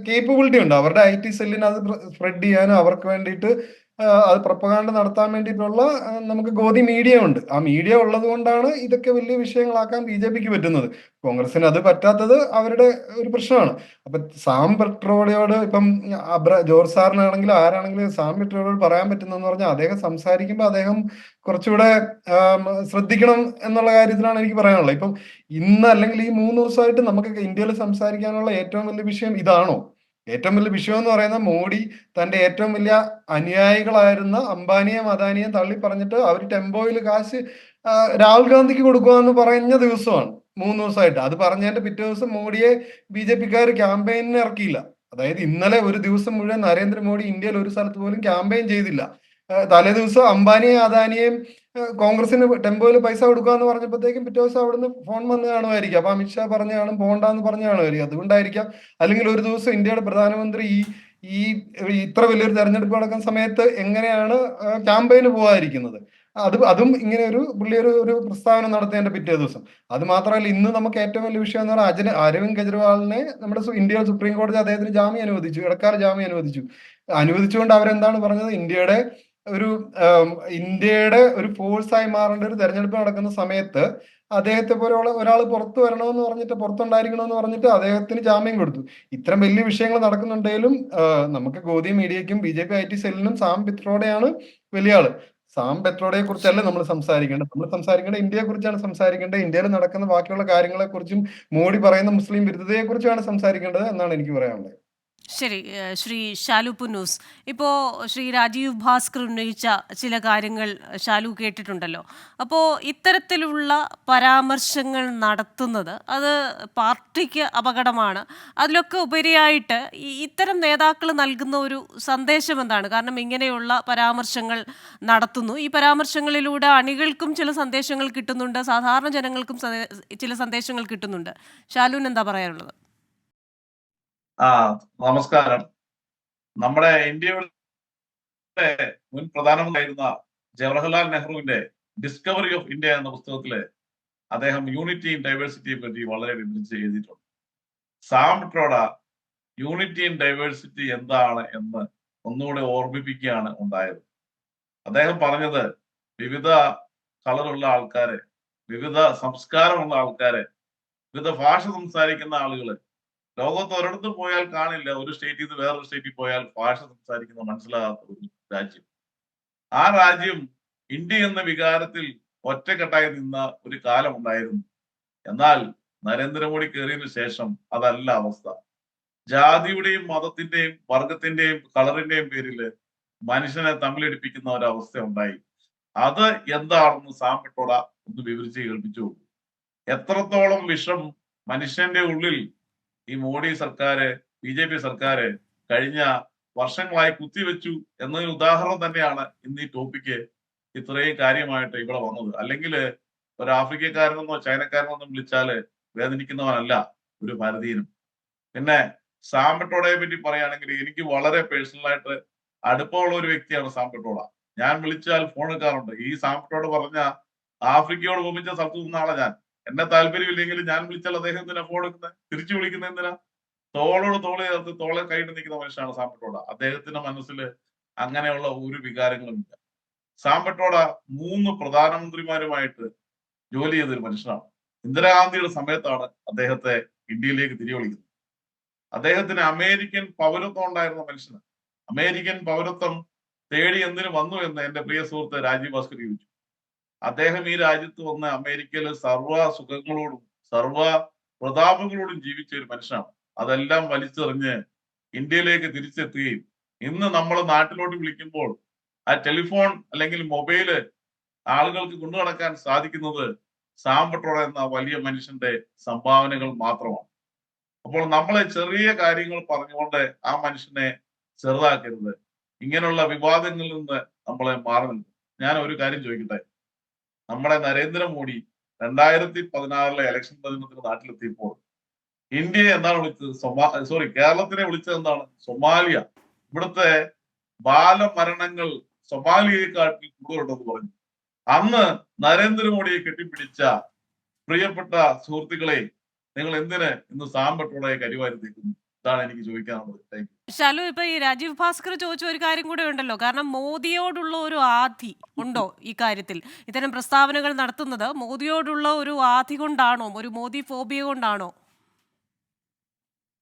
കേപ്പബിലിറ്റി ഉണ്ട്. അവരുടെ IT സെല്ലിന് അത് സ്പ്രെഡ് ചെയ്യാനും അവർക്ക് വേണ്ടിയിട്ട് അത് പ്രൊപ്പഗാൻഡ നടത്താൻ വേണ്ടിയിട്ടുള്ള നമുക്ക് ഗോദി മീഡിയ ഉണ്ട്. ആ മീഡിയ ഉള്ളത് കൊണ്ടാണ് ഇതൊക്കെ വലിയ വിഷയങ്ങളാക്കാൻ BJPക്ക് പറ്റുന്നത്. കോൺഗ്രസിന് അത് പറ്റാത്തത് അവരുടെ ഒരു പ്രശ്നമാണ്. അപ്പൊ സാം പെട്രോളിയോട് ഇപ്പം ജോർജ് സാറിനാണെങ്കിലും ആരാണെങ്കിലും സാം പെട്രോളിയോട് പറയാൻ പറ്റുന്നതെന്ന് പറഞ്ഞാൽ അദ്ദേഹം സംസാരിക്കുമ്പോൾ അദ്ദേഹം കുറച്ചുകൂടെ ശ്രദ്ധിക്കണം എന്നുള്ള കാര്യത്തിലാണ് എനിക്ക് പറയാനുള്ളത്. ഇപ്പം ഇന്ന് അല്ലെങ്കിൽ ഈ 3 ദിവസമായിട്ട് നമുക്ക് ഇന്ത്യയിൽ സംസാരിക്കാനുള്ള ഏറ്റവും വലിയ വിഷയം ഇതാണോ? ഏറ്റവും വലിയ വിഷയം എന്ന് പറയുന്നത് മോഡി തന്റെ ഏറ്റവും വലിയ അനുയായികളായിരുന്ന അംബാനിയെയും അദാനിയെയും തള്ളി പറഞ്ഞിട്ട് അവർ ടെമ്പോയിൽ കാശ് രാഹുൽ ഗാന്ധിക്ക് കൊടുക്കുക പറഞ്ഞ ദിവസമാണ് 3 ദിവസമായിട്ട്. അത് പറഞ്ഞതിന്റെ പിറ്റേ ദിവസം മോഡിയെ BJPക്കാർ ക്യാമ്പയിനിന് ഇറക്കിയില്ല. അതായത് ഇന്നലെ ഒരു ദിവസം മുഴുവൻ നരേന്ദ്രമോദി ഇന്ത്യയിൽ ഒരു സ്ഥലത്ത് പോലും ക്യാമ്പയിൻ ചെയ്തില്ല. തലേ ദിവസം അംബാനിയെയും അദാനിയെയും കോൺഗ്രസിന് ടെമ്പോയിൽ പൈസ കൊടുക്കുക എന്ന് പറഞ്ഞപ്പോഴത്തേക്കും പിറ്റേ ദിവസം അവിടുന്ന് ഫോൺ വന്ന് കാണുമായിരിക്കും. അപ്പൊ അമിത്ഷാ പറഞ്ഞു കാണും, പോകണ്ടെന്ന് പറഞ്ഞു കാണുമായിരിക്കും. അതുകൊണ്ടായിരിക്കാം. അല്ലെങ്കിൽ ഒരു ദിവസം ഇന്ത്യയുടെ പ്രധാനമന്ത്രി ഈ ഇത്ര വലിയൊരു തെരഞ്ഞെടുപ്പ് നടക്കുന്ന സമയത്ത് എങ്ങനെയാണ് ക്യാമ്പയിന് പോകാതിരിക്കുന്നത്? അതും ഇങ്ങനെ പുള്ളി ഒരു പ്രസ്താവന നടത്തിയതിന്റെ പിറ്റേ ദിവസം. അത് മാത്രമല്ല, ഇന്ന് നമുക്ക് ഏറ്റവും വലിയ വിഷയം എന്ന് പറഞ്ഞാൽ അരവിന്ദ് കെജ്രിവാളിനെ നമ്മുടെ ഇന്ത്യയുടെ സുപ്രീം കോടതി അദ്ദേഹത്തിന് ജാമ്യം അനുവദിച്ചു, ഇടക്കാല ജാമ്യം അനുവദിച്ചുകൊണ്ട് അവരെന്താണ് പറഞ്ഞത്? ഇന്ത്യയുടെ ഒരു ഫോഴ്സായി മാറേണ്ട ഒരു തെരഞ്ഞെടുപ്പ് നടക്കുന്ന സമയത്ത് അദ്ദേഹത്തെ പോലെയുള്ള ഒരാൾ പുറത്തു വരണമെന്ന് പറഞ്ഞിട്ട്, പുറത്തുണ്ടായിരിക്കണമെന്ന് പറഞ്ഞിട്ട് അദ്ദേഹത്തിന് ജാമ്യം കൊടുത്തു. ഇത്തരം വലിയ വിഷയങ്ങൾ നടക്കുന്നുണ്ടെങ്കിലും നമുക്ക് ഗോദി മീഡിയയ്ക്കും BJP IT സെല്ലിനും സാം പിത്രോഡയാണ് വലിയ ആള്. സാം പെട്രോഡയെ കുറിച്ചല്ല നമ്മൾ സംസാരിക്കേണ്ടത് ഇന്ത്യയെ കുറിച്ചാണ് സംസാരിക്കേണ്ടത്. ഇന്ത്യയിൽ നടക്കുന്ന ബാക്കിയുള്ള കാര്യങ്ങളെ കുറിച്ചും മോഡി പറയുന്ന മുസ്ലിം വിരുദ്ധതയെ കുറിച്ചാണ് സംസാരിക്കേണ്ടത് എന്നാണ് എനിക്ക് പറയാനുള്ളത്. ശരി. ശ്രീ ഷാലു പുന്നൂസ്, ഇപ്പോൾ ശ്രീ രാജീവ് ഭാസ്കർ ഉന്നയിച്ച ചില കാര്യങ്ങൾ ഷാലു കേട്ടിട്ടുണ്ടല്ലോ. അപ്പോൾ ഇത്തരത്തിലുള്ള പരാമർശങ്ങൾ നടത്തുന്നത് അത് പാർട്ടിക്ക് അപകടമാണ്. അതിലൊക്കെ ഉപരിയായിട്ട് ഇത്തരം നേതാക്കൾ നൽകുന്ന ഒരു സന്ദേശം എന്താണ്? കാരണം ഇങ്ങനെയുള്ള പരാമർശങ്ങൾ നടത്തുന്നു. ഈ പരാമർശങ്ങളിലൂടെ അണികൾക്കും ചില സന്ദേശങ്ങൾ കിട്ടുന്നുണ്ട്, സാധാരണ ജനങ്ങൾക്കും ചില സന്ദേശങ്ങൾ കിട്ടുന്നുണ്ട്. ഷാലുവിന് എന്താ പറയാനുള്ളത്? നമസ്കാരം. നമ്മുടെ ഇന്ത്യയുടെ മുൻ പ്രധാനമന്ത്രിയായിരുന്ന ജവഹർലാൽ നെഹ്റുവിന്റെ ഡിസ്കവറി ഓഫ് ഇന്ത്യ എന്ന പുസ്തകത്തില് അദ്ദേഹം യൂണിറ്റി ഇൻ ഡൈവേഴ്സിറ്റിയെ പറ്റി വളരെ വിവരിച്ച് എഴുതിയിട്ടുണ്ട്. Sam Pitroda unity in diversity എന്താണ് എന്ന് ഒന്നുകൂടെ ഓർമ്മിപ്പിക്കുകയാണ് ഉണ്ടായത്. അദ്ദേഹം പറഞ്ഞത് വിവിധ കളറുള്ള ആൾക്കാരെ, വിവിധ സംസ്കാരമുള്ള ആൾക്കാരെ, വിവിധ ഭാഷ സംസാരിക്കുന്ന ആളുകള് ലോകത്ത് ഒരിടത്തും പോയാൽ കാണില്ല. ഒരു സ്റ്റേറ്റിൽ നിന്ന് വേറൊരു സ്റ്റേറ്റിൽ പോയാൽ ഭാഷ സംസാരിക്കുന്ന മനസ്സിലാകാത്ത ഒരു രാജ്യം. ആ രാജ്യം ഇന്ത്യ എന്ന വികാരത്തിൽ ഒറ്റക്കെട്ടായി നിന്ന ഒരു കാലം ഉണ്ടായിരുന്നു. എന്നാൽ നരേന്ദ്രമോദി കയറിയതിനു ശേഷം അതല്ല അവസ്ഥ. ജാതിയുടെയും മതത്തിന്റെയും വർഗത്തിന്റെയും കളറിന്റെയും പേരിൽ മനുഷ്യനെ തമ്മിലടിപ്പിക്കുന്ന ഒരവസ്ഥ ഉണ്ടായി. അത് എന്താണെന്ന് സാം പിട്രോഡ ഒന്ന് വിവരിച്ച് കേൾപ്പിച്ചു. എത്രത്തോളം വിഷം മനുഷ്യന്റെ ഉള്ളിൽ ഈ മോഡി സർക്കാര്, BJP സർക്കാര് കഴിഞ്ഞ വർഷങ്ങളായി കുത്തിവെച്ചു എന്നതിന് ഉദാഹരണം തന്നെയാണ് ഇന്ന് ഈ ടോപ്പിക്ക് ഇത്രയും കാര്യമായിട്ട് ഇവിടെ വന്നത്. അല്ലെങ്കിൽ ഒരു ആഫ്രിക്കക്കാരനെന്നോ ചൈനക്കാരനെന്നോ വിളിച്ചാല് വേദനിക്കുന്നവനല്ല ഒരു ഭാരതീയനും. പിന്നെ സാം പിട്രോഡയെ പറ്റി പറയുകയാണെങ്കിൽ എനിക്ക് വളരെ പേഴ്സണലായിട്ട് അടുപ്പമുള്ള ഒരു വ്യക്തിയാണ് സാം പിട്രോഡ. ഞാൻ വിളിച്ചാൽ ഫോൺ എടുക്കാറുണ്ട്. ഈ സാം പിട്രോഡ പറഞ്ഞ ആഫ്രിക്കയോട് ഉപമിച്ച സ്ഥലത്ത് നിന്നാണ് ഞാൻ. എന്നെ താല്പര്യമില്ലെങ്കിൽ ഞാൻ വിളിച്ചാൽ അദ്ദേഹം എന്തിനാ ഫോൺ എടുക്കുന്നത്? തിരിച്ചു വിളിക്കുന്നത് എന്തിനാ? തോളോട് തോള് ചേർത്ത് തോളെ കൈയിട്ട് നിൽക്കുന്ന മനുഷ്യനാണ് സാം പിട്രോഡ. അദ്ദേഹത്തിന്റെ മനസ്സിൽ അങ്ങനെയുള്ള ഒരു വികാരങ്ങളും ഇല്ല. സാം പിട്രോഡ 3 പ്രധാനമന്ത്രിമാരുമായിട്ട് ജോലി ചെയ്തൊരു മനുഷ്യനാണ്. ഇന്ദിരാഗാന്ധിയുടെ സമയത്താണ് അദ്ദേഹത്തെ ഇന്ത്യയിലേക്ക് തിരികെ വിളിക്കുന്നത്. അദ്ദേഹത്തിന് അമേരിക്കൻ പൗരത്വം ഉണ്ടായിരുന്ന മനുഷ്യന് അമേരിക്കൻ പൗരത്വം തേടി എന്തിനു വന്നു എന്ന് എന്റെ പ്രിയ സുഹൃത്ത് രാജീവ് ഭാസ്കർ ചോദിച്ചു. അദ്ദേഹം ഈ രാജ്യത്ത് വന്ന് അമേരിക്കയിൽ സർവ്വ സുഖങ്ങളോടും സർവ്വ പ്രതാപങ്ങളോടും ജീവിച്ച ഒരു മനുഷ്യനാണ്. അതെല്ലാം വലിച്ചെറിഞ്ഞ് ഇന്ത്യയിലേക്ക് തിരിച്ചെത്തുകയും ഇന്ന് നമ്മൾ നാട്ടിലോട്ട് വിളിക്കുമ്പോൾ ആ ടെലിഫോൺ അല്ലെങ്കിൽ മൊബൈല് ആളുകൾക്ക് കൊണ്ടു നടക്കാൻ സാധിക്കുന്നത് സാം പിട്രോഡ എന്ന വലിയ മനുഷ്യന്റെ സംഭാവനകൾ മാത്രമാണ്. അപ്പോൾ നമ്മളെ ചെറിയ കാര്യങ്ങൾ പറഞ്ഞുകൊണ്ട് ആ മനുഷ്യനെ ചെറുതാക്കരുത്. ഇങ്ങനെയുള്ള വിവാദങ്ങളിൽ നിന്ന് നമ്മളെ മാറി നിൽക്കും. ഞാൻ ഒരു കാര്യം ചോദിക്കട്ടെ. നമ്മുടെ നരേന്ദ്രമോദി 2016 ഇലക്ഷൻ പ്രചരണത്തിന് നാട്ടിലെത്തിയപ്പോൾ ഇന്ത്യയെ എന്താണ് വിളിച്ചത്? കേരളത്തിനെ വിളിച്ചത് എന്താണ്? സൊമാലിയ. ഇവിടുത്തെ ബാലമരണങ്ങൾ സൊമാലിയയെക്കാട്ടിൽ കൂടുതലുണ്ടെന്ന് പറഞ്ഞു. അന്ന് നരേന്ദ്രമോദിയെ കെട്ടിപ്പിടിച്ച പ്രിയപ്പെട്ട സുഹൃത്തുക്കളെ, നിങ്ങൾ എന്തിന് ഇന്ന് സാം പിട്രോഡയെ കരിവാരി തീർക്കുന്നു? ഇതാണ് എനിക്ക് ചോദിക്കാനുള്ളത്. Thank you. ശാലു, ഇപ്പൊ ഈ രാജീവ് ഭാസ്കർ ചോദിച്ച ഒരു കാര്യം കൂടെ ഉണ്ടല്ലോ. കാരണം മോദിയോടുള്ള ഒരു ആധി ഉണ്ടോ ഈ കാര്യത്തിൽ? ഇത്തരം പ്രസ്താവനകൾ നടത്തുന്നത് മോദിയോടുള്ള ഒരു ആധി കൊണ്ടാണോ, ഒരു മോദി ഫോബിയ കൊണ്ടാണോ?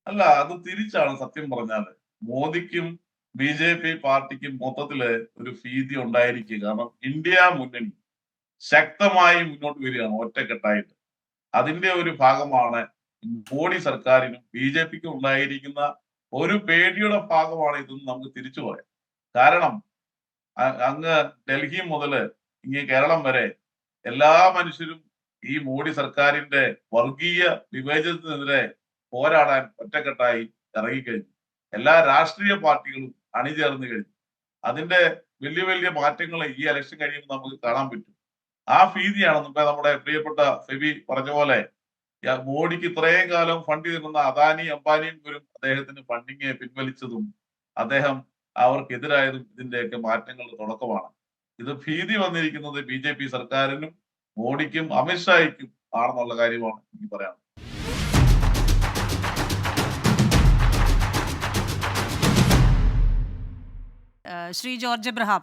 അല്ല, അത് തിരിച്ചാണ് സത്യം പറഞ്ഞാല്. മോദിക്കും BJP പാർട്ടിക്കും മൊത്തത്തില് ഒരു ഭീതി ഉണ്ടായിരിക്കുക. കാരണം ഇന്ത്യ മുന്നണി ശക്തമായി മുന്നോട്ട് വരികയാണ് ഒറ്റക്കെട്ടായിട്ട്. അതിന്റെ ഒരു ഭാഗമാണ് മോഡി സർക്കാരിനും BJPക്കും ഉണ്ടായിരിക്കുന്ന ഒരു പേടിയുടെ ഭാഗമാണ് ഇതെന്ന് നമുക്ക് തിരിച്ചു പറയാം. കാരണം അങ്ങ് ഡൽഹി മുതല് ഇങ്ങ് കേരളം വരെ എല്ലാ മനുഷ്യരും ഈ മോഡി സർക്കാരിന്റെ വർഗീയ വിവേചനത്തിനെതിരെ പോരാടാൻ ഒറ്റക്കെട്ടായി ഇറങ്ങിക്കഴിഞ്ഞു. എല്ലാ രാഷ്ട്രീയ പാർട്ടികളും അണിചേർന്ന് കഴിഞ്ഞു. അതിന്റെ വലിയ വലിയ മാറ്റങ്ങൾ ഈ ഇലക്ഷൻ കഴിയുമ്പോൾ നമുക്ക് കാണാൻ പറ്റും. ആ ഭീതിയാണ് മുമ്പേ നമ്മുടെ പ്രിയപ്പെട്ട ഫെബി പറഞ്ഞ പോലെ മോഡിക്ക് ഇത്രയും കാലം ഫണ്ട് ചെയ്തിരുന്ന അദാനി അംബാനിയും പോലും അദ്ദേഹത്തിന് ഫണ്ടിങ് പിൻവലിച്ചതും അദ്ദേഹം അവർക്കെതിരായതും ഇതിന്റെയൊക്കെ മാറ്റങ്ങളുടെ തുടക്കമാണ്. ഇത് ഭീതി വന്നിരിക്കുന്നത് BJP സർക്കാരിനും മോഡിക്കും അമിത്ഷായ്ക്കും ആണെന്നുള്ള കാര്യമാണ് എനിക്ക് പറയാനുള്ളത്. ശ്രീ ജോർജ് എബ്രഹാം,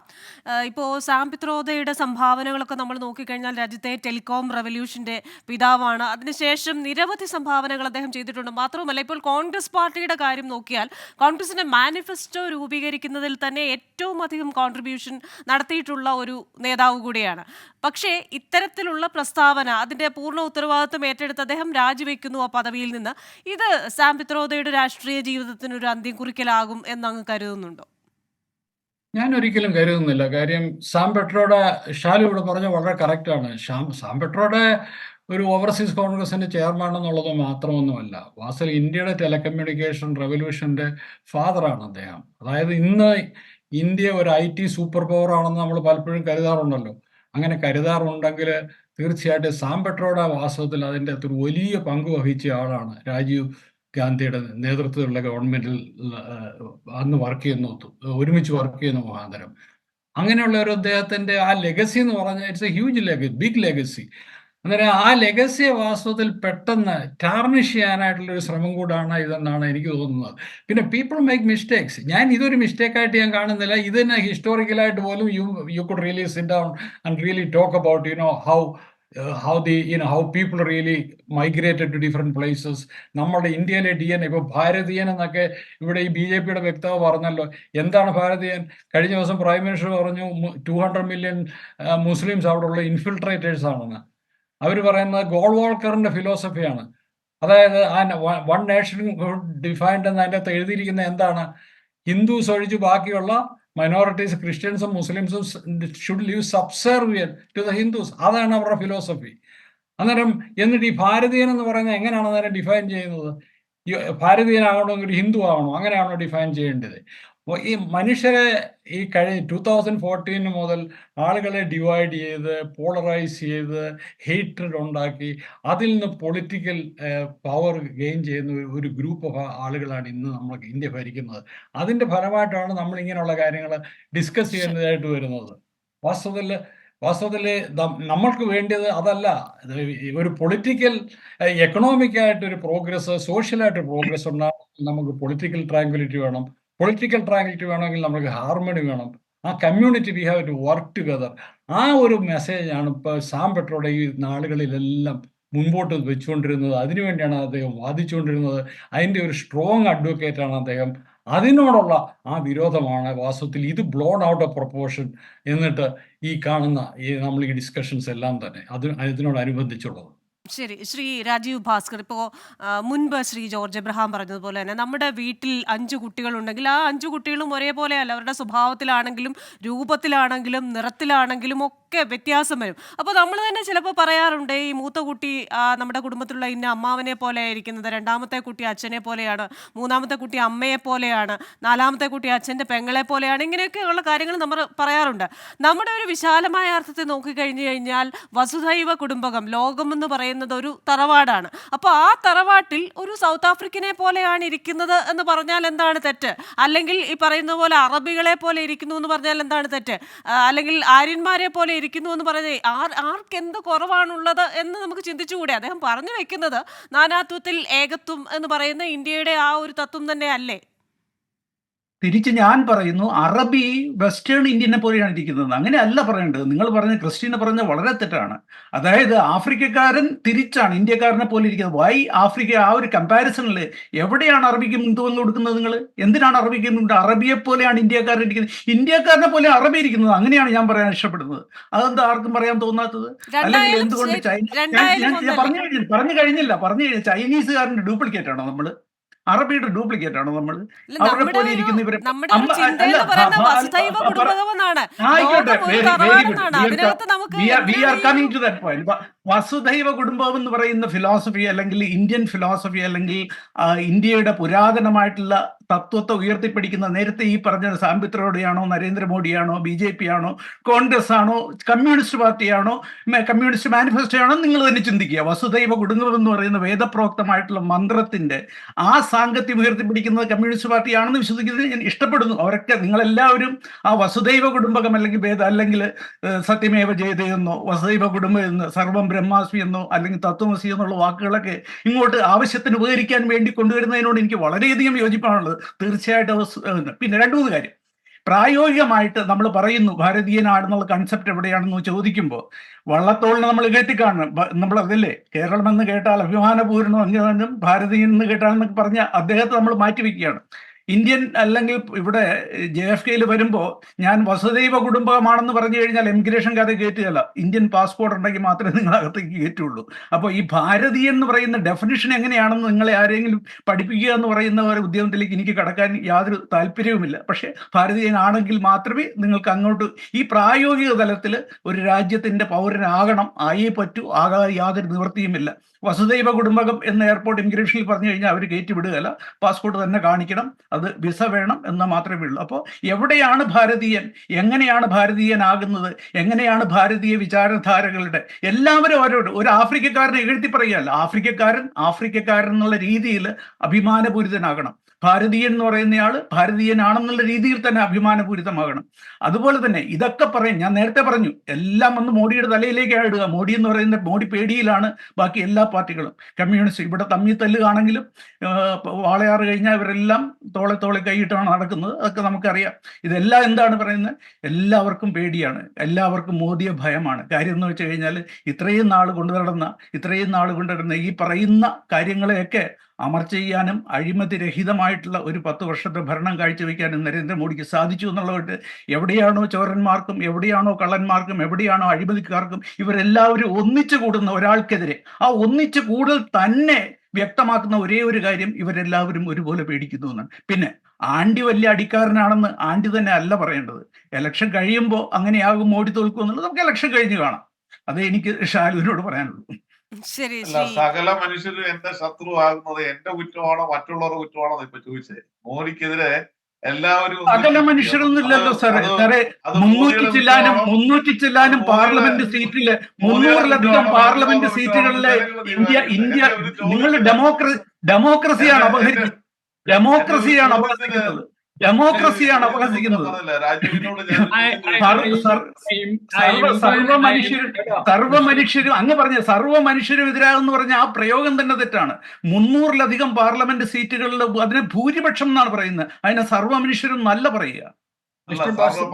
ഇപ്പോൾ സാം പിത്രോദയുടെ സംഭാവനകളൊക്കെ നമ്മൾ നോക്കിക്കഴിഞ്ഞാൽ രാജ്യത്തെ ടെലികോം റവല്യൂഷന്റെ പിതാവാണ്. അതിനുശേഷം നിരവധി സംഭാവനകൾ അദ്ദേഹം ചെയ്തിട്ടുണ്ട്. മാത്രവുമല്ല, ഇപ്പോൾ കോൺഗ്രസ് പാർട്ടിയുടെ കാര്യം നോക്കിയാൽ കോൺഗ്രസിന്റെ മാനിഫെസ്റ്റോ രൂപീകരിക്കുന്നതിൽ തന്നെ ഏറ്റവും അധികം കോൺട്രിബ്യൂഷൻ നടത്തിയിട്ടുള്ള ഒരു നേതാവ് കൂടിയാണ്. പക്ഷേ ഇത്തരത്തിലുള്ള പ്രസ്താവന, അതിന്റെ പൂർണ്ണ ഉത്തരവാദിത്വം ഏറ്റെടുത്ത് അദ്ദേഹം രാജിവെക്കുന്നു ആ പദവിയിൽ നിന്ന്. ഇത് സാം പിത്രോദയുടെ രാഷ്ട്രീയ ജീവിതത്തിന് ഒരു അന്ത്യം കുറിക്കലാകും എന്നങ്ങ് കരുതുന്നുണ്ടോ? ഞാൻ ഒരിക്കലും കരുതുന്നില്ല. കാര്യം സാം പെട്രോഡ, ഷാലു ഇവിടെ പറഞ്ഞ വളരെ കറക്റ്റാണ്. സാം പെട്രോഡ ഒരു ഓവർസീസ് കോൺഗ്രസിന്റെ ചെയർമാൻ എന്നുള്ളത് മാത്രമൊന്നുമല്ല, വാസ്തവത്തിൽ ഇന്ത്യയുടെ ടെലികമ്മ്യൂണിക്കേഷൻ റെവല്യൂഷന്റെ ഫാദറാണ് അദ്ദേഹം. അതായത് ഇന്ന് ഇന്ത്യ ഒരു IT സൂപ്പർ പവർ ആണെന്ന് നമ്മൾ പലപ്പോഴും കരുതാറുണ്ടല്ലോ. അങ്ങനെ കരുതാറുണ്ടെങ്കിൽ തീർച്ചയായിട്ടും സാം പെട്രോഡ വാസ്തവത്തിൽ അതിൻ്റെ അകത്തൊരു വലിയ പങ്ക് വഹിച്ച ആളാണ്. രാജീവ് ഗാന്ധിയുടെ നേതൃത്വത്തിലുള്ള ഗവൺമെന്റിൽ അന്ന് ഒരുമിച്ച് വർക്ക് ചെയ്യുന്ന മുഖാന്തരം അങ്ങനെയുള്ള ഒരു അദ്ദേഹത്തിന്റെ ആ ലെഗസി എന്ന് പറഞ്ഞാൽ it's a huge big legacy. അന്നേരം ആ ലെഗസിയെ വാസ്തവത്തിൽ പെട്ടെന്ന് ടാർണിഷ് ചെയ്യാനായിട്ടുള്ള ഒരു ശ്രമം കൂടാണ് ഇതെന്നാണ് എനിക്ക് തോന്നുന്നത്. പിന്നെ പീപ്പിൾ മേക്ക് മിസ്റ്റേക്സ്. ഞാൻ ഇതൊരു മിസ്റ്റേക്കായിട്ട് ഞാൻ കാണുന്നില്ല. ഇത് തന്നെ ഹിസ്റ്റോറിക്കലായിട്ട് പോലും you could really sit down and really talk about how people really migrated to different places. നമ്മുടെ ഇന്ത്യയിലെ DNA, ഇപ്പോൾ ഭാരതീയൻ എന്നൊക്കെ ഇവിടെ ഈ BJPയുടെ വക്താവ് പറഞ്ഞല്ലോ. എന്താണ് ഭാരതീയൻ? കഴിഞ്ഞ ദിവസം പ്രൈം മിനിസ്റ്റർ പറഞ്ഞു 200 മില്യൺ മുസ്ലിംസ് അവിടെയുള്ള ഇൻഫിൽട്രേറ്റേഴ്സ് ആണെന്ന്. അവർ പറയുന്നത് ഗോൾവാൾക്കറിന്റെ ഫിലോസഫിയാണ്. അതായത് വൺ നേഷൻ ഡിഫൈൻഡ് എന്ന് അതിൻ്റെ അകത്ത് എഴുതിയിരിക്കുന്ന എന്താണ്? ഹിന്ദുസ് ഒഴിച്ച് ബാക്കിയുള്ള മൈനോറിറ്റീസ്, ക്രിസ്ത്യൻസും മുസ്ലിംസും should live subservient to the Hindus. അതാണ് അവരുടെ ഫിലോസഫി. അന്നേരം എന്നിട്ട് ഈ ഭാരതീയൻ എന്ന് പറയുന്നത് എങ്ങനെയാണ് അന്നേരം ഡിഫൈൻ ചെയ്യുന്നത്? ഭാരതീയനാകണമെങ്കിൽ ഹിന്ദു ആവണോ? അങ്ങനെയാണോ ഡിഫൈൻ ചെയ്യേണ്ടത്? അപ്പോൾ ഈ മനുഷ്യരെ ഈ കഴിഞ്ഞ 2014 മുതൽ ആളുകളെ ഡിവൈഡ് ചെയ്ത്, പോളറൈസ് ചെയ്ത്, ഹേറ്റ്രഡ് ഉണ്ടാക്കി, അതിൽ നിന്ന് പൊളിറ്റിക്കൽ പവർ ഗെയിൻ ചെയ്യുന്ന ഒരു ഗ്രൂപ്പ് ഓഫ് ആളുകളാണ് ഇന്ന് നമ്മൾ ഇന്ത്യ ഭരിക്കുന്നത്. അതിൻ്റെ ഫലമായിട്ടാണ് നമ്മൾ ഇങ്ങനെയുള്ള കാര്യങ്ങൾ ഡിസ്കസ് ചെയ്യുന്നതായിട്ട് വരുന്നത്. വാസ്തവത്തിൽ നമ്മൾക്ക് വേണ്ടത് അതല്ല. ഒരു പൊളിറ്റിക്കൽ എക്കണോമിക്കായിട്ടൊരു പ്രോഗ്രസ്, സോഷ്യലായിട്ടൊരു പ്രോഗ്രസ് ഉണ്ടാകും. നമുക്ക് പൊളിറ്റിക്കൽ ട്രാങ്ക്വിലിറ്റി വേണം. പൊളിറ്റിക്കൽ ട്രാങ്ക്വിലിറ്റി വേണമെങ്കിൽ നമുക്ക് ഹാർമണി വേണം. ആ community we have to work together. ആ ഒരു മെസ്സേജാണ് ഇപ്പോൾ സാം പെട്രോയുടെ ഈ നാളുകളിലെല്ലാം മുൻപോട്ട് വെച്ചുകൊണ്ടിരുന്നത്. അതിനുവേണ്ടിയാണ് അദ്ദേഹം വാദിച്ചുകൊണ്ടിരുന്നത്. അതിൻ്റെ ഒരു സ്ട്രോങ് അഡ്വക്കേറ്റാണ് അദ്ദേഹം. അതിനോടുള്ള ആ വിരോധമാണ് വാസ്തവത്തിൽ ഇത് ബ്ലോൺ ഔട്ട് ഓഫ് പ്രൊപ്പോർഷൻ എന്നിട്ട് ഈ കാണുന്ന നമ്മൾ ഈ ഡിസ്കഷൻസ് എല്ലാം തന്നെ ഇതിനോടനുബന്ധിച്ചുള്ളത്. ശരി, ശ്രീ രാജീവ് ഭാസ്കർ, ഇപ്പോൾ മുൻപ് ശ്രീ ജോർജ് എബ്രഹാം പറഞ്ഞതുപോലെ തന്നെ നമ്മുടെ വീട്ടിൽ 5 കുട്ടികളുണ്ടെങ്കിൽ ആ 5 കുട്ടികളും ഒരേപോലെയല്ല. അവരുടെ സ്വഭാവത്തിലാണെങ്കിലും രൂപത്തിലാണെങ്കിലും നിറത്തിലാണെങ്കിലും ഒക്കെ വ്യത്യാസം വരും. അപ്പോൾ നമ്മൾ തന്നെ ചിലപ്പോൾ പറയാറുണ്ട്, ഈ മൂത്ത കുട്ടി നമ്മുടെ കുടുംബത്തിലുള്ള ഇന്ന അമ്മാവനെ പോലെ ആയിരിക്കുന്നത്, രണ്ടാമത്തെ കുട്ടി അച്ഛനെ പോലെയാണ്, മൂന്നാമത്തെ കുട്ടി അമ്മയെ പോലെയാണ്, നാലാമത്തെ കുട്ടി അച്ഛൻ്റെ പെങ്ങളെ പോലെയാണ്. ഇങ്ങനെയൊക്കെയുള്ള കാര്യങ്ങൾ നമ്മൾ പറയാറുണ്ട്. നമ്മുടെ ഒരു വിശാലമായ അർത്ഥത്തിൽ നോക്കിക്കഴിഞ്ഞു കഴിഞ്ഞാൽ വസുധൈവ കുടുംബകം, ലോകമെന്ന് പറയുന്നത് പറയുന്നത് ഒരു തറവാടാണ്. അപ്പോൾ ആ തറവാട്ടിൽ ഒരു സൗത്ത് ആഫ്രിക്കനെ പോലെയാണ് ഇരിക്കുന്നത് എന്ന് പറഞ്ഞാൽ എന്താണ് തെറ്റ്? അല്ലെങ്കിൽ ഈ പറയുന്ന പോലെ അറബികളെ പോലെ ഇരിക്കുന്നു എന്ന് പറഞ്ഞാൽ എന്താണ് തെറ്റ്? അല്ലെങ്കിൽ ആര്യന്മാരെ പോലെ ഇരിക്കുന്നു എന്ന് പറഞ്ഞാൽ ആർക്ക് എന്ത് കുറവാണുള്ളത് എന്ന് നമുക്ക് ചിന്തിച്ചുകൂടെ? അദ്ദേഹം പറഞ്ഞു വെക്കുന്നത് നാനാത്വത്തിൽ ഏകത്വം എന്ന് പറയുന്ന ഇന്ത്യയുടെ ആ ഒരു തത്വം തന്നെ അല്ലേ? തിരിച്ച് ഞാൻ പറയുന്നു, അറബി വെസ്റ്റേൺ ഇന്ത്യനെ പോലെയാണ് ഇരിക്കുന്നത്. അങ്ങനെയല്ല പറയേണ്ടത്. നിങ്ങൾ പറഞ്ഞ ക്രിസ്റ്റീന പറഞ്ഞ വളരെ തെറ്റാണ്. അതായത് ആഫ്രിക്കക്കാരൻ തിരിച്ചാണ് ഇന്ത്യക്കാരനെ പോലെ ഇരിക്കുന്നത്. Why Africa? ആ ഒരു കമ്പാരിസണിൽ എവിടെയാണ് അറബിക്ക് മുൻതൂക്കം കൊടുക്കുന്നത്? നിങ്ങൾ എന്തിനാണ് അറബിക്ക് മുൻതൂക്കം? അറബിയെ പോലെയാണ് ഇന്ത്യക്കാരൻ ഇരിക്കുന്നത്. ഇന്ത്യക്കാരനെ പോലെ അറബി ഇരിക്കുന്നത്. അങ്ങനെയാണ് ഞാൻ പറയാൻ ഇഷ്ടപ്പെടുന്നത്. അതെന്താ ആർക്കും പറയാൻ തോന്നാത്തത്? അല്ലെങ്കിൽ എന്തുകൊണ്ട് പറഞ്ഞു കഴിഞ്ഞില്ല. ചൈനീസുകാരൻ്റെ ഡ്യൂപ്ലിക്കേറ്റ് ആണോ നമ്മൾ? അറബിയുടെ ഡ്യൂപ്ലിക്കേറ്റ് ആണോ നമ്മൾ? അവരെ പോലെ ഇരിക്കുന്ന ഇവരെ ആയിക്കോട്ടെ, we are coming to that point. വസുധൈവ കുടുംബം എന്ന് പറയുന്ന ഫിലോസഫി, അല്ലെങ്കിൽ ഇന്ത്യൻ ഫിലോസഫി, അല്ലെങ്കിൽ ഇന്ത്യയുടെ പുരാതനമായിട്ടുള്ള തത്വത്തെ ഉയർത്തിപ്പിടിക്കുന്ന, നേരത്തെ ഈ പറഞ്ഞ സാംബിത്രോടെയാണോ, നരേന്ദ്രമോദിയാണോ, BJP ആണോ, കോൺഗ്രസ് ആണോ, കമ്മ്യൂണിസ്റ്റ് പാർട്ടിയാണോ, കമ്മ്യൂണിസ്റ്റ് മാനിഫെസ്റ്റോ ആണോ, നിങ്ങൾ തന്നെ ചിന്തിക്കുക. വസുധൈവ കുടുംബം എന്ന് പറയുന്ന വേദപ്രോക്തമായിട്ടുള്ള മന്ത്രത്തിന്റെ ആ സാങ്കത്യം ഉയർത്തിപ്പിടിക്കുന്നത് കമ്മ്യൂണിസ്റ്റ് പാർട്ടിയാണെന്ന് വിശ്വസിക്കുന്നത് ഞാൻ ഇഷ്ടപ്പെടുന്നു. അവരൊക്കെ, നിങ്ങളെല്ലാവരും ആ വസുധൈവ കുടുംബകം അല്ലെങ്കിൽ സത്യമേവ ജയതയെന്നോ, വസുധൈവ കുടുംബം എന്ന്, സർവം ബ്രഹ്മാസ്മി എന്നോ, അല്ലെങ്കിൽ തത്വമസി എന്നുള്ള വാക്കുകളൊക്കെ ഇങ്ങോട്ട് ആവശ്യത്തിന് ഉപകരിക്കാൻ വേണ്ടി കൊണ്ടുവരുന്നതിനോട് എനിക്ക് വളരെയധികം യോജിപ്പാണുള്ളത്. തീർച്ചയായിട്ടും. പിന്നെ 2-3 കാര്യം പ്രായോഗികമായിട്ട് നമ്മൾ പറയുന്നു ഭാരതീയനാടെന്നുള്ള കൺസെപ്റ്റ് എവിടെയാണെന്ന് ചോദിക്കുമ്പോൾ, വള്ളത്തോളിനെ നമ്മൾ കേട്ടിക്കാണും. നമ്മൾ അതല്ലേ, കേരളം എന്ന് കേട്ടാൽ അഭിമാനപൂർണ്ണം, അങ്ങനെ ഭാരതീയൻ എന്ന് കേട്ടാലെന്നൊക്കെ പറഞ്ഞ അദ്ദേഹത്തെ നമ്മൾ മാറ്റിവെക്കുകയാണ്. ഇന്ത്യൻ അല്ലെങ്കിൽ ഇവിടെ JFKയിൽ വരുമ്പോൾ ഞാൻ വസുദൈവ കുടുംബമാണെന്ന് പറഞ്ഞു കഴിഞ്ഞാൽ എമിഗ്രേഷൻകാരെ കയറ്റുകയല്ല. ഇന്ത്യൻ പാസ്പോർട്ട് ഉണ്ടെങ്കിൽ മാത്രമേ നിങ്ങൾ അകത്തേക്ക് കയറ്റുള്ളൂ. അപ്പോൾ ഈ ഭാരതീയൻ എന്ന് പറയുന്ന ഡെഫിനിഷൻ എങ്ങനെയാണെന്ന് നിങ്ങളെ ആരെങ്കിലും പഠിപ്പിക്കുക എന്ന് പറയുന്ന ഒരു ഉദ്യമത്തിലേക്ക് എനിക്ക് കടക്കാൻ യാതൊരു താല്പര്യവുമില്ല. പക്ഷേ ഭാരതീയനാണെങ്കിൽ മാത്രമേ നിങ്ങൾക്ക് അങ്ങോട്ട് ഈ പ്രായോഗിക തലത്തിൽ ഒരു രാജ്യത്തിൻ്റെ പൗരനാകണം, ആയേ പറ്റൂ, ആകാതെ യാതൊരു നിവൃത്തിയുമില്ല. വസുദൈവ കുടുംബകം എന്ന എയർപോർട്ട് ഇമിഗ്രേഷനിൽ പറഞ്ഞു കഴിഞ്ഞാൽ അവർ കയറ്റിവിടുകയല്ല, പാസ്പോർട്ട് തന്നെ കാണിക്കണം, അത് വിസ വേണം എന്ന് മാത്രമേ ഉള്ളൂ. അപ്പോൾ എവിടെയാണ് ഭാരതീയൻ? എങ്ങനെയാണ് ഭാരതീയനാകുന്നത്? എങ്ങനെയാണ് ഭാരതീയ വിചാരധാരകളുടെ? എല്ലാവരും അവരോട് ഒരു ആഫ്രിക്കക്കാരനെ എഴുതി പറയുകയല്ല. ആഫ്രിക്കക്കാരൻ എന്നുള്ള രീതിയിൽ അഭിമാനപൂരിതനാകണം. ഭാരതീയൻ എന്ന് പറയുന്നയാൾ ഭാരതീയനാണെന്നുള്ള രീതിയിൽ തന്നെ അഭിമാനപൂരിതമാകണം. അതുപോലെ തന്നെ ഇതൊക്കെ പറയും, ഞാൻ നേരത്തെ പറഞ്ഞു, എല്ലാം വന്ന് മോഡിയുടെ തലയിലേക്കാണ് ഇടുക. മോഡി എന്ന് പറയുന്ന മോഡി പേടിയിലാണ് ബാക്കി എല്ലാ പാർട്ടികളും. കമ്മ്യൂണിസ്റ്റ് ഇവിടെ തമ്മിൽ തല്ലുകയാണെങ്കിലും വാളയാറ് കഴിഞ്ഞാൽ ഇവരെല്ലാം തോളെ കൈയിട്ടാണ് നടക്കുന്നത്. അതൊക്കെ നമുക്കറിയാം. ഇതെല്ലാം എന്താണ് പറയുന്നത്? എല്ലാവർക്കും പേടിയാണ്, എല്ലാവർക്കും മോദിയെ ഭയമാണ്. കാര്യം എന്ന് വെച്ച് കഴിഞ്ഞാൽ ഇത്രയും നാൾ കൊണ്ടുവരുന്ന ഈ പറയുന്ന കാര്യങ്ങളെയൊക്കെ അമർച്ച ചെയ്യാനും അഴിമതി രഹിതമായിട്ടുള്ള ഒരു 10 വർഷത്തെ ഭരണം കാഴ്ചവെക്കാനും നരേന്ദ്രമോദിക്ക് സാധിച്ചു എന്നുള്ളത്. എവിടെയാണോ ചോരന്മാർക്കും, എവിടെയാണോ കള്ളന്മാർക്കും, എവിടെയാണോ അഴിമതിക്കാർക്കും, ഇവരെല്ലാവരും ഒന്നിച്ചു കൂടുന്ന ഒരാൾക്കെതിരെ ആ ഒന്നിച്ചു കൂടൽ തന്നെ വ്യക്തമാക്കുന്ന ഒരേ ഒരു കാര്യം, ഇവരെല്ലാവരും ഒരുപോലെ പേടിക്കുന്നു എന്നാണ്. പിന്നെ ആണ്ടി വലിയ അടിക്കാരനാണെന്ന് ആണ്ടി തന്നെ അല്ല പറയേണ്ടത്. ഇലക്ഷൻ കഴിയുമ്പോൾ അങ്ങനെയാകും മോഡി തോൽക്കും എന്നുള്ളത് നമുക്ക് ഇലക്ഷൻ കഴിഞ്ഞ് കാണാം. അതേ എനിക്ക് ഷാലുവിനോട് പറയാനുള്ളൂ. സകല മനുഷ്യരും എന്റെ ശത്രു ആകുന്നത് എന്റെ കുറ്റമാണോ മറ്റുള്ളവരുടെ കുറ്റമാണോ ഇപ്പൊ ചോദിച്ചേ? മോദിക്കെതിരെ എല്ലാവരും സകല മനുഷ്യരൊന്നുമില്ലല്ലോ സാറേ. 300 ചില്ലാനും പാർലമെന്റ് സീറ്റില് 300-ലധികം പാർലമെന്റ് സീറ്റുകളിലെ ഇന്ത്യ നിങ്ങൾ ഡെമോക്രസിയാണ് അപഹരിക്കുന്നത്. സർവ്വ മനുഷ്യരും അങ്ങ് പറഞ്ഞ സർവ്വ മനുഷ്യരും എതിരാകുന്ന പറഞ്ഞ ആ പ്രയോഗം തന്നെ തെറ്റാണ്. 300-ലധികം പാർലമെന്റ് സീറ്റുകളിൽ അതിന് ഭൂരിപക്ഷം എന്നാണ് പറയുന്നത്. അതിനെ സർവ്വ മനുഷ്യരും നല്ല പറയുക. മിസ്റ്റർ ഭാസ്കർ,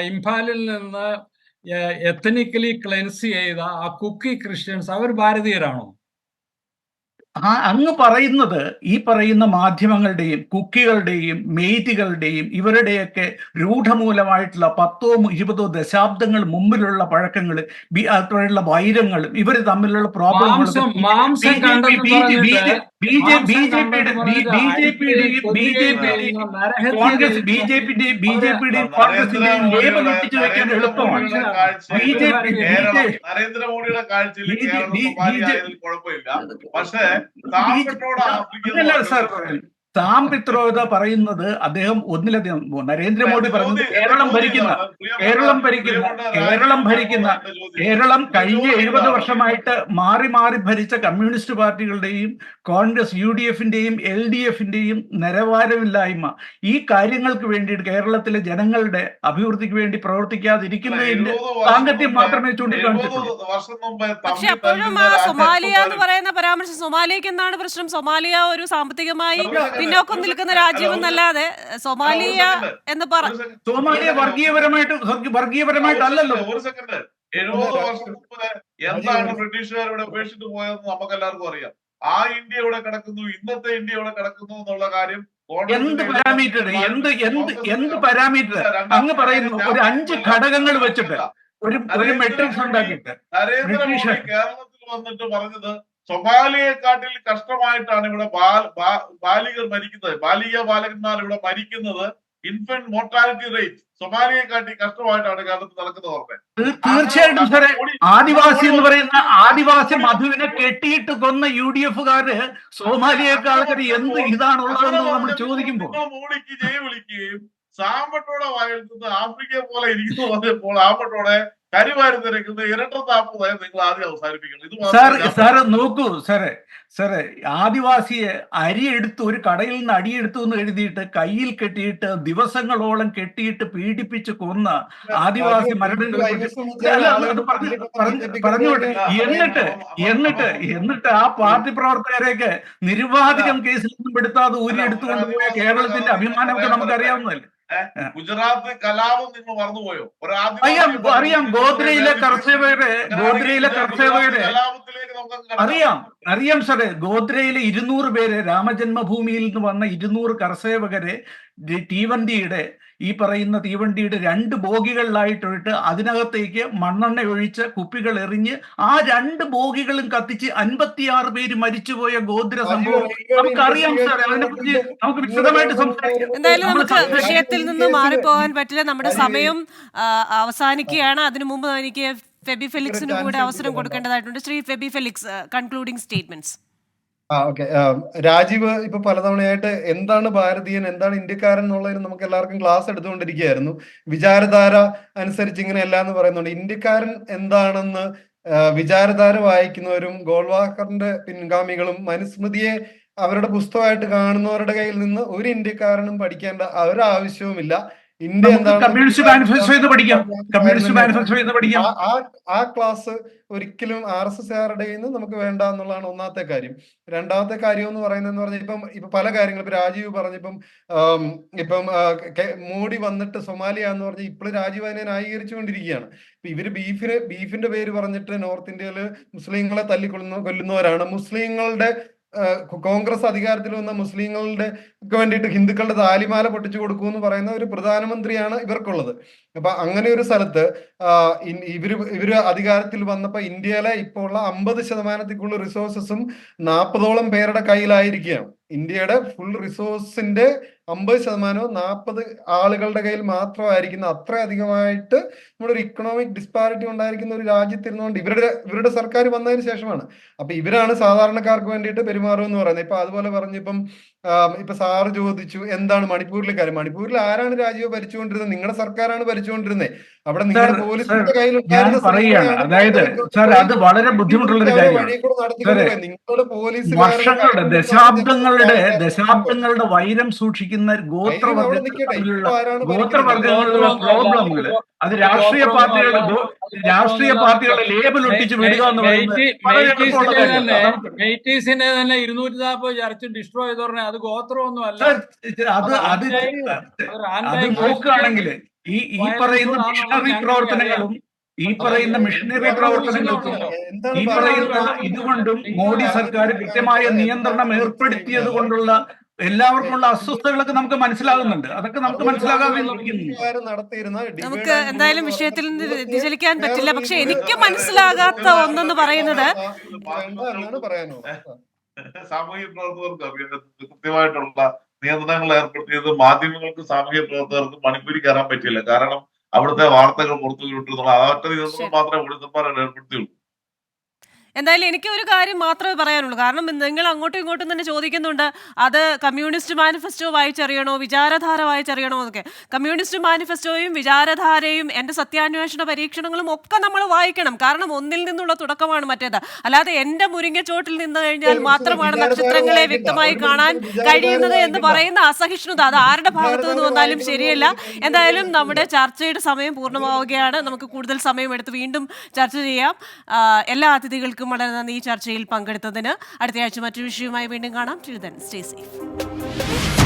ഇംഫാലിൽ നിന്ന് എത്നിക്കലി ക്ലെൻസ് ചെയ്ത ആ കുക്കി ക്രിസ്ത്യൻസ് അവർ ഭാരതീയരാണോ? അങ്ങ് പറയുന്നത് ഈ പറയുന്ന മാധ്യമങ്ങളുടെയും കുക്കികളുടെയും മെയ്തികളുടെയും ഇവരുടെയൊക്കെ രൂഢമൂലമായിട്ടുള്ള 10-20 ദശാബ്ദങ്ങൾ മുമ്പിലുള്ള പഴക്കങ്ങൾ, അതുപോലുള്ള വൈരങ്ങളും ഇവർ തമ്മിലുള്ള പ്രോബ്ലങ്ങളും ബിജെപിയുടെയും കോൺഗ്രസിന്റെയും ലേബൽ ഒട്ടിച്ചു വെക്കാൻ എളുപ്പമാണ്. നരേന്ദ്രമോദിയുടെ കാഴ്ചയിൽ കുഴപ്പമില്ല, പക്ഷേ സാം പിത്രോദ പറയുന്നത് അദ്ദേഹം ഒന്നിലധികം നരേന്ദ്രമോദി പറയുന്നത് കേരളം ഭരിക്കുന്ന കേരളം കഴിഞ്ഞ 70 വർഷമായിട്ട് മാറി മാറി ഭരിച്ച കമ്മ്യൂണിസ്റ്റ് പാർട്ടികളുടെയും കോൺഗ്രസ് UDF-ന്റെയും LDF-ന്റെയും നിലവാരമില്ലായ്മ, ഈ കാര്യങ്ങൾക്ക് വേണ്ടി കേരളത്തിലെ ജനങ്ങളുടെ അഭിവൃദ്ധിക്ക് വേണ്ടി പ്രവർത്തിക്കാതിരിക്കുന്നതിന്റെ സാങ്കത്യം മാത്രമേ ചൂണ്ടിക്കാണിച്ചിട്ടുള്ളൂ. പക്ഷെ അപ്പോഴും ആ സൊമാലിയ എന്ന് പറയുന്ന പരാമർശം, സൊമാലിയക്ക് എന്താണ് പ്രശ്നം? സൊമാലിയ ഒരു സാമ്പത്തികമായി പിന്നോക്കം നിൽക്കുന്ന രാജ്യമെന്നല്ലാതെ സൊമാലിയ എന്ന് സോമാലിയ വർഗീയപരമായിട്ടല്ലല്ലോ. ഒരു സെക്കൻഡ്, 70 വർഷം മുമ്പ് എന്താണ് ബ്രിട്ടീഷുകാർ ഇവിടെ ഉപേക്ഷിച്ചു പോയതെന്ന് നമുക്ക് എല്ലാവർക്കും അറിയാം. ആ ഇന്ത്യ ഇവിടെ കിടക്കുന്നു, ഇന്നത്തെ ഇന്ത്യ ഇവിടെ കിടക്കുന്നു എന്നുള്ള കാര്യം എന്ത് പാരാമീറ്റർ അങ്ങ് പറയുന്നു? ഒരു 5 ഘടകങ്ങൾ വെച്ചിട്ട് ഒരു മെട്രിക്സ് ഉണ്ടാക്കിയിട്ട് നരേന്ദ്രമോദി കേരളത്തിൽ വന്നിട്ട് പറഞ്ഞത് സൊമാലിയെക്കാട്ടിൽ കഷ്ടമായിട്ടാണ് ഇവിടെ ബാലികർ മരിക്കുന്നത്, ബാലകന്മാർ ഇവിടെ മരിക്കുന്നത്, ഇൻഫന്റ് മോർട്ടാലിറ്റി റേറ്റ് സൊമാലിയെക്കാട്ടി കഷ്ടമായിട്ടാണ് കേരളത്തിൽ നടക്കുന്നത്. തീർച്ചയായിട്ടും സാറേ, ആദിവാസി എന്ന് പറയുന്ന ആദിവാസി മധുവിനെ കെട്ടിയിട്ട് കൊന്ന UDF-കാര് സോമാലിയേക്കാൾക്കാർ എന്ത് ഇതാണുള്ളതെന്ന് നമ്മൾ ചോദിക്കുമ്പോൾ മോഡിക്ക് ജയ് വിളിക്കുകയും സാമ്പട്ടോടെ വായെടുത്ത് ആഫ്രിക്കയെ പോലെ ഇരിക്കുന്നു പറഞ്ഞപ്പോൾ ആമ്പട്ടോടെ കരിവാരി നിരക്കുന്ന ഇരട്ടത്താപ്പതായി നിങ്ങൾ ആദ്യം അവസാനിപ്പിക്കണം. സാറ് നോക്കൂ സാറേ, ആദിവാസിയെ അരിയെടുത്ത് ഒരു കടയിൽ നിന്ന് അടിയെടുത്തു എന്ന് എഴുതിയിട്ട് കയ്യിൽ കെട്ടിയിട്ട് ദിവസങ്ങളോളം കെട്ടിയിട്ട് പീഡിപ്പിച്ച് കൊന്ന ആദിവാസി പറഞ്ഞോട്ടെ. എന്നിട്ട് ആ പാർട്ടി പ്രവർത്തകരെയൊക്കെ നിരുപാധികം കേസിൽ നിന്നും പെടുത്താതെ ഊരിയെടുത്തുകൊണ്ട് പോയ കേരളത്തിന്റെ അഭിമാനമൊക്കെ നമുക്കറിയാവുന്നതല്ലേ. ഗുജറാത്ത് കലാപം നിങ്ങൾ മറന്നുപോയോ? അറിയാം. ഗോദ്രയിലെ കർഷകരെ അറിയാം സാറേ. ഗോദ്രയിലെ 200 പേര്, രാമജന്മഭൂമിയിൽ നിന്ന് വന്ന 200 കർഷകരെ തീവണ്ടിയുടെ ഈ പറയുന്ന തീവണ്ടിയുടെ 2 ബോഗികളിലായിട്ടിട്ട് അതിനകത്തേക്ക് മണ്ണെണ്ണ ഒഴിച്ച് കുപ്പികൾ എറിഞ്ഞ് ആ 2 ബോഗികളും കത്തിച്ച് 56 പേര് മരിച്ചുപോയ ഗോദ്ര സംഭവം നമുക്കറിയാം സാറേ. അതിനെക്കുറിച്ച് നമുക്ക് വിശദമായിട്ട് സംസാരിക്കാം. എന്തായാലും നമുക്ക് വിഷയത്തിൽ നിന്ന് മാറിപ്പോകാൻ പറ്റില്ല. നമ്മുടെ സമയം അവസാനിക്കുകയാണ്. അതിനു മുമ്പ് എനിക്ക് ഫെബി ഫെലിക്സിന് കൂടെ അവസരം കൊടുക്കേണ്ടതായിട്ടുണ്ട്. Shri Febi Felix, concluding statements. Okay. Rajeev ഇപ്പൊ പലതവണയായിട്ട് എന്താണ് ഭാരതീയൻ, എന്താണ് ഇന്ത്യക്കാരൻ എന്നുള്ളതിന് നമുക്ക് എല്ലാവർക്കും ക്ലാസ് എടുത്തുകൊണ്ടിരിക്കുകയായിരുന്നു. വിചാരധാര അനുസരിച്ച് ഇങ്ങനെയല്ല എന്ന് പറയുന്നുണ്ട്. ഇന്ത്യക്കാരൻ എന്താണെന്ന് വിചാരധാര വായിക്കുന്നവരും ഗോൾവാക്കറിന്റെ പിൻഗാമികളും മനുസ്മൃതിയെ അവരുടെ പുസ്തകമായിട്ട് കാണുന്നവരുടെ കയ്യിൽ നിന്ന് ഒരു ഇന്ത്യക്കാരനും പഠിക്കേണ്ട ഒരാവശ്യവുമില്ല. ഇന്ത്യ എന്താണ് ആ ക്ലാസ് ഒരിക്കലും RSSകാരുടെ നിന്ന് നമുക്ക് വേണ്ട എന്നുള്ളതാണ് ഒന്നാമത്തെ കാര്യം. രണ്ടാമത്തെ കാര്യം എന്ന് പറയുന്നത് ഇപ്പൊ പല കാര്യങ്ങളും ഇപ്പൊ രാജീവ് പറഞ്ഞിപ്പം മോഡി വന്നിട്ട് സൊമാലിയ എന്ന് പറഞ്ഞ് ഇപ്പോഴും രാജീവ് അതിനെ ന്യായീകരിച്ചുകൊണ്ടിരിക്കുകയാണ്. ഇപ്പൊ ഇവര് ബീഫിന്റെ പേര് പറഞ്ഞിട്ട് നോർത്ത് ഇന്ത്യയില് മുസ്ലിങ്ങളെ കൊല്ലുന്നവരാണ്. മുസ്ലിങ്ങളുടെ കോൺഗ്രസ് അധികാരത്തിൽ വന്ന മുസ്ലിങ്ങളുടെ വേണ്ടിയിട്ട് ഹിന്ദുക്കളുടെ താലിമാല പൊട്ടിച്ചു കൊടുക്കൂ എന്ന് പറയുന്ന ഒരു പ്രധാനമന്ത്രിയാണ് ഇവർക്കുള്ളത്. അപ്പൊ അങ്ങനെ ഒരു സ്ഥലത്ത് ഇവര് അധികാരത്തിൽ വന്നപ്പോ ഇന്ത്യയിലെ ഇപ്പോൾ ഉള്ള 50% റിസോഴ്സസും 40ഓളം പേരുടെ കയ്യിലായിരിക്കുകയാണ്. ഇന്ത്യയുടെ ഫുൾ റിസോഴ്സിന്റെ 50% 40 ആളുകളുടെ കയ്യിൽ മാത്രമായിരിക്കുന്ന അത്രയധികമായിട്ട് നമ്മുടെ ഒരു ഇക്കണോമിക് ഡിസ്പാരിറ്റി ഉണ്ടായിരിക്കുന്ന ഒരു രാജ്യത്തിരുന്നുകൊണ്ട് ഇവരുടെ സർക്കാർ വന്നതിന് ശേഷമാണ്. അപ്പൊ ഇവരാണ് സാധാരണക്കാർക്ക് വേണ്ടിയിട്ട് പെരുമാറും എന്ന് പറയുന്നത്. ഇപ്പൊ അതുപോലെ പറഞ്ഞിപ്പം ഇപ്പൊ സാറ് ചോദിച്ചു എന്താണ് മണിപ്പൂരിലെ കാര്യം. മണിപ്പൂരിൽ ആരാണ് രാജീവ് ഭരിച്ചുകൊണ്ടിരുന്നത്? നിങ്ങളുടെ സർക്കാരാണ് ഭരിച്ചുകൊണ്ടിരുന്നത്. അവിടെ നിങ്ങളുടെ പോലീസിന്റെ അതായത് അത് വളരെ ബുദ്ധിമുട്ടുള്ള കാര്യമാണ്. നിങ്ങളുടെ പോലീസ് ദശാബ്ദങ്ങളുടെ വൈരം സൂക്ഷിക്കുന്ന ഗോത്രവർഗങ്ങളിലുള്ള പ്രോബ്ലങ്ങള് അത് രാഷ്ട്രീയ പാർട്ടികളുടെ ലേബൽ ഒട്ടിച്ച് വിടുക എന്ന് പറയുന്നത് തന്നെ 240 ചർച്ച് ഡിസ്ട്രോയ് ചെയ്ത് പറഞ്ഞാൽ അത് ഗോത്രമൊന്നും അല്ല. അത് നോക്കുകയാണെങ്കിൽ ഈ പറയുന്ന മിഷണറി പ്രവർത്തനങ്ങളും ഈ പറയുന്ന ഇതുകൊണ്ടും മോഡി സർക്കാർ കൃത്യമായ നിയന്ത്രണം ഏർപ്പെടുത്തിയത് കൊണ്ടുള്ള എല്ലാവർക്കുമുള്ള അസ്വസ്ഥതകളൊക്കെ നമുക്ക് മനസ്സിലാകുന്നുണ്ട്. അതൊക്കെ നമുക്ക് മനസ്സിലാകാതെ നമുക്ക് എന്തായാലും വിഷയത്തിൽ നിന്ന് വ്യതിചലിക്കാൻ പറ്റില്ല. പക്ഷെ എനിക്ക് മനസ്സിലാകാത്ത ഒന്നെന്ന് പറയുന്നത് സാമൂഹ്യ പ്രവർത്തകർക്ക് കൃത്യമായിട്ടുള്ള നിയന്ത്രണങ്ങൾ ഏർപ്പെടുത്തിയത് മാധ്യമങ്ങൾക്ക് സാമൂഹ്യ പ്രവർത്തകർക്ക് മണിപ്പൂരിൽ കയറാൻ പറ്റില്ല. കാരണം അവിടുത്തെ വാർത്തകൾ പുറത്തു വിട്ടുന്നുള്ള ആ ഒറ്റ നിയന്ത്രണം മാത്രമേ പോലീസന്മാരെ ഏർപ്പെടുത്തിയുള്ളൂ. എന്തായാലും എനിക്ക് ഒരു കാര്യം മാത്രമേ പറയാനുള്ളൂ. കാരണം നിങ്ങൾ അങ്ങോട്ടും ഇങ്ങോട്ടും തന്നെ ചോദിക്കുന്നുണ്ട്, അത് കമ്മ്യൂണിസ്റ്റ് മാനിഫെസ്റ്റോ വായിച്ചറിയണോ, വിചാരധാര വായിച്ചറിയണോ എന്നൊക്കെ. കമ്മ്യൂണിസ്റ്റ് മാനിഫെസ്റ്റോയും വിചാരധാരയും എൻ്റെ സത്യാന്വേഷണ പരീക്ഷണങ്ങളും ഒക്കെ നമ്മൾ വായിക്കണം. കാരണം ഒന്നിൽ നിന്നുള്ള തുടക്കമാണ് മറ്റേത്. അല്ലാതെ എൻ്റെ മുരിങ്ങച്ചോട്ടിൽ നിന്ന് കഴിഞ്ഞാൽ മാത്രമാണ് നക്ഷത്രങ്ങളെ വ്യക്തമായി കാണാൻ കഴിയുന്നത് എന്ന് പറയുന്ന അസഹിഷ്ണുത അത് ആരുടെ ഭാഗത്തു നിന്ന് വന്നാലും ശരിയല്ല. എന്തായാലും നമ്മുടെ ചർച്ചയുടെ സമയം പൂർണ്ണമാവുകയാണ്. നമുക്ക് കൂടുതൽ സമയമെടുത്ത് വീണ്ടും ചർച്ച ചെയ്യാം. എല്ലാ അതിഥികൾക്കും വളരെ നന്ദി ഈ ചർച്ചയിൽ പങ്കെടുത്തതിന്. അടുത്തയാഴ്ച മറ്റൊരു വിഷയവുമായി വീണ്ടും കാണാം. Till then stay safe.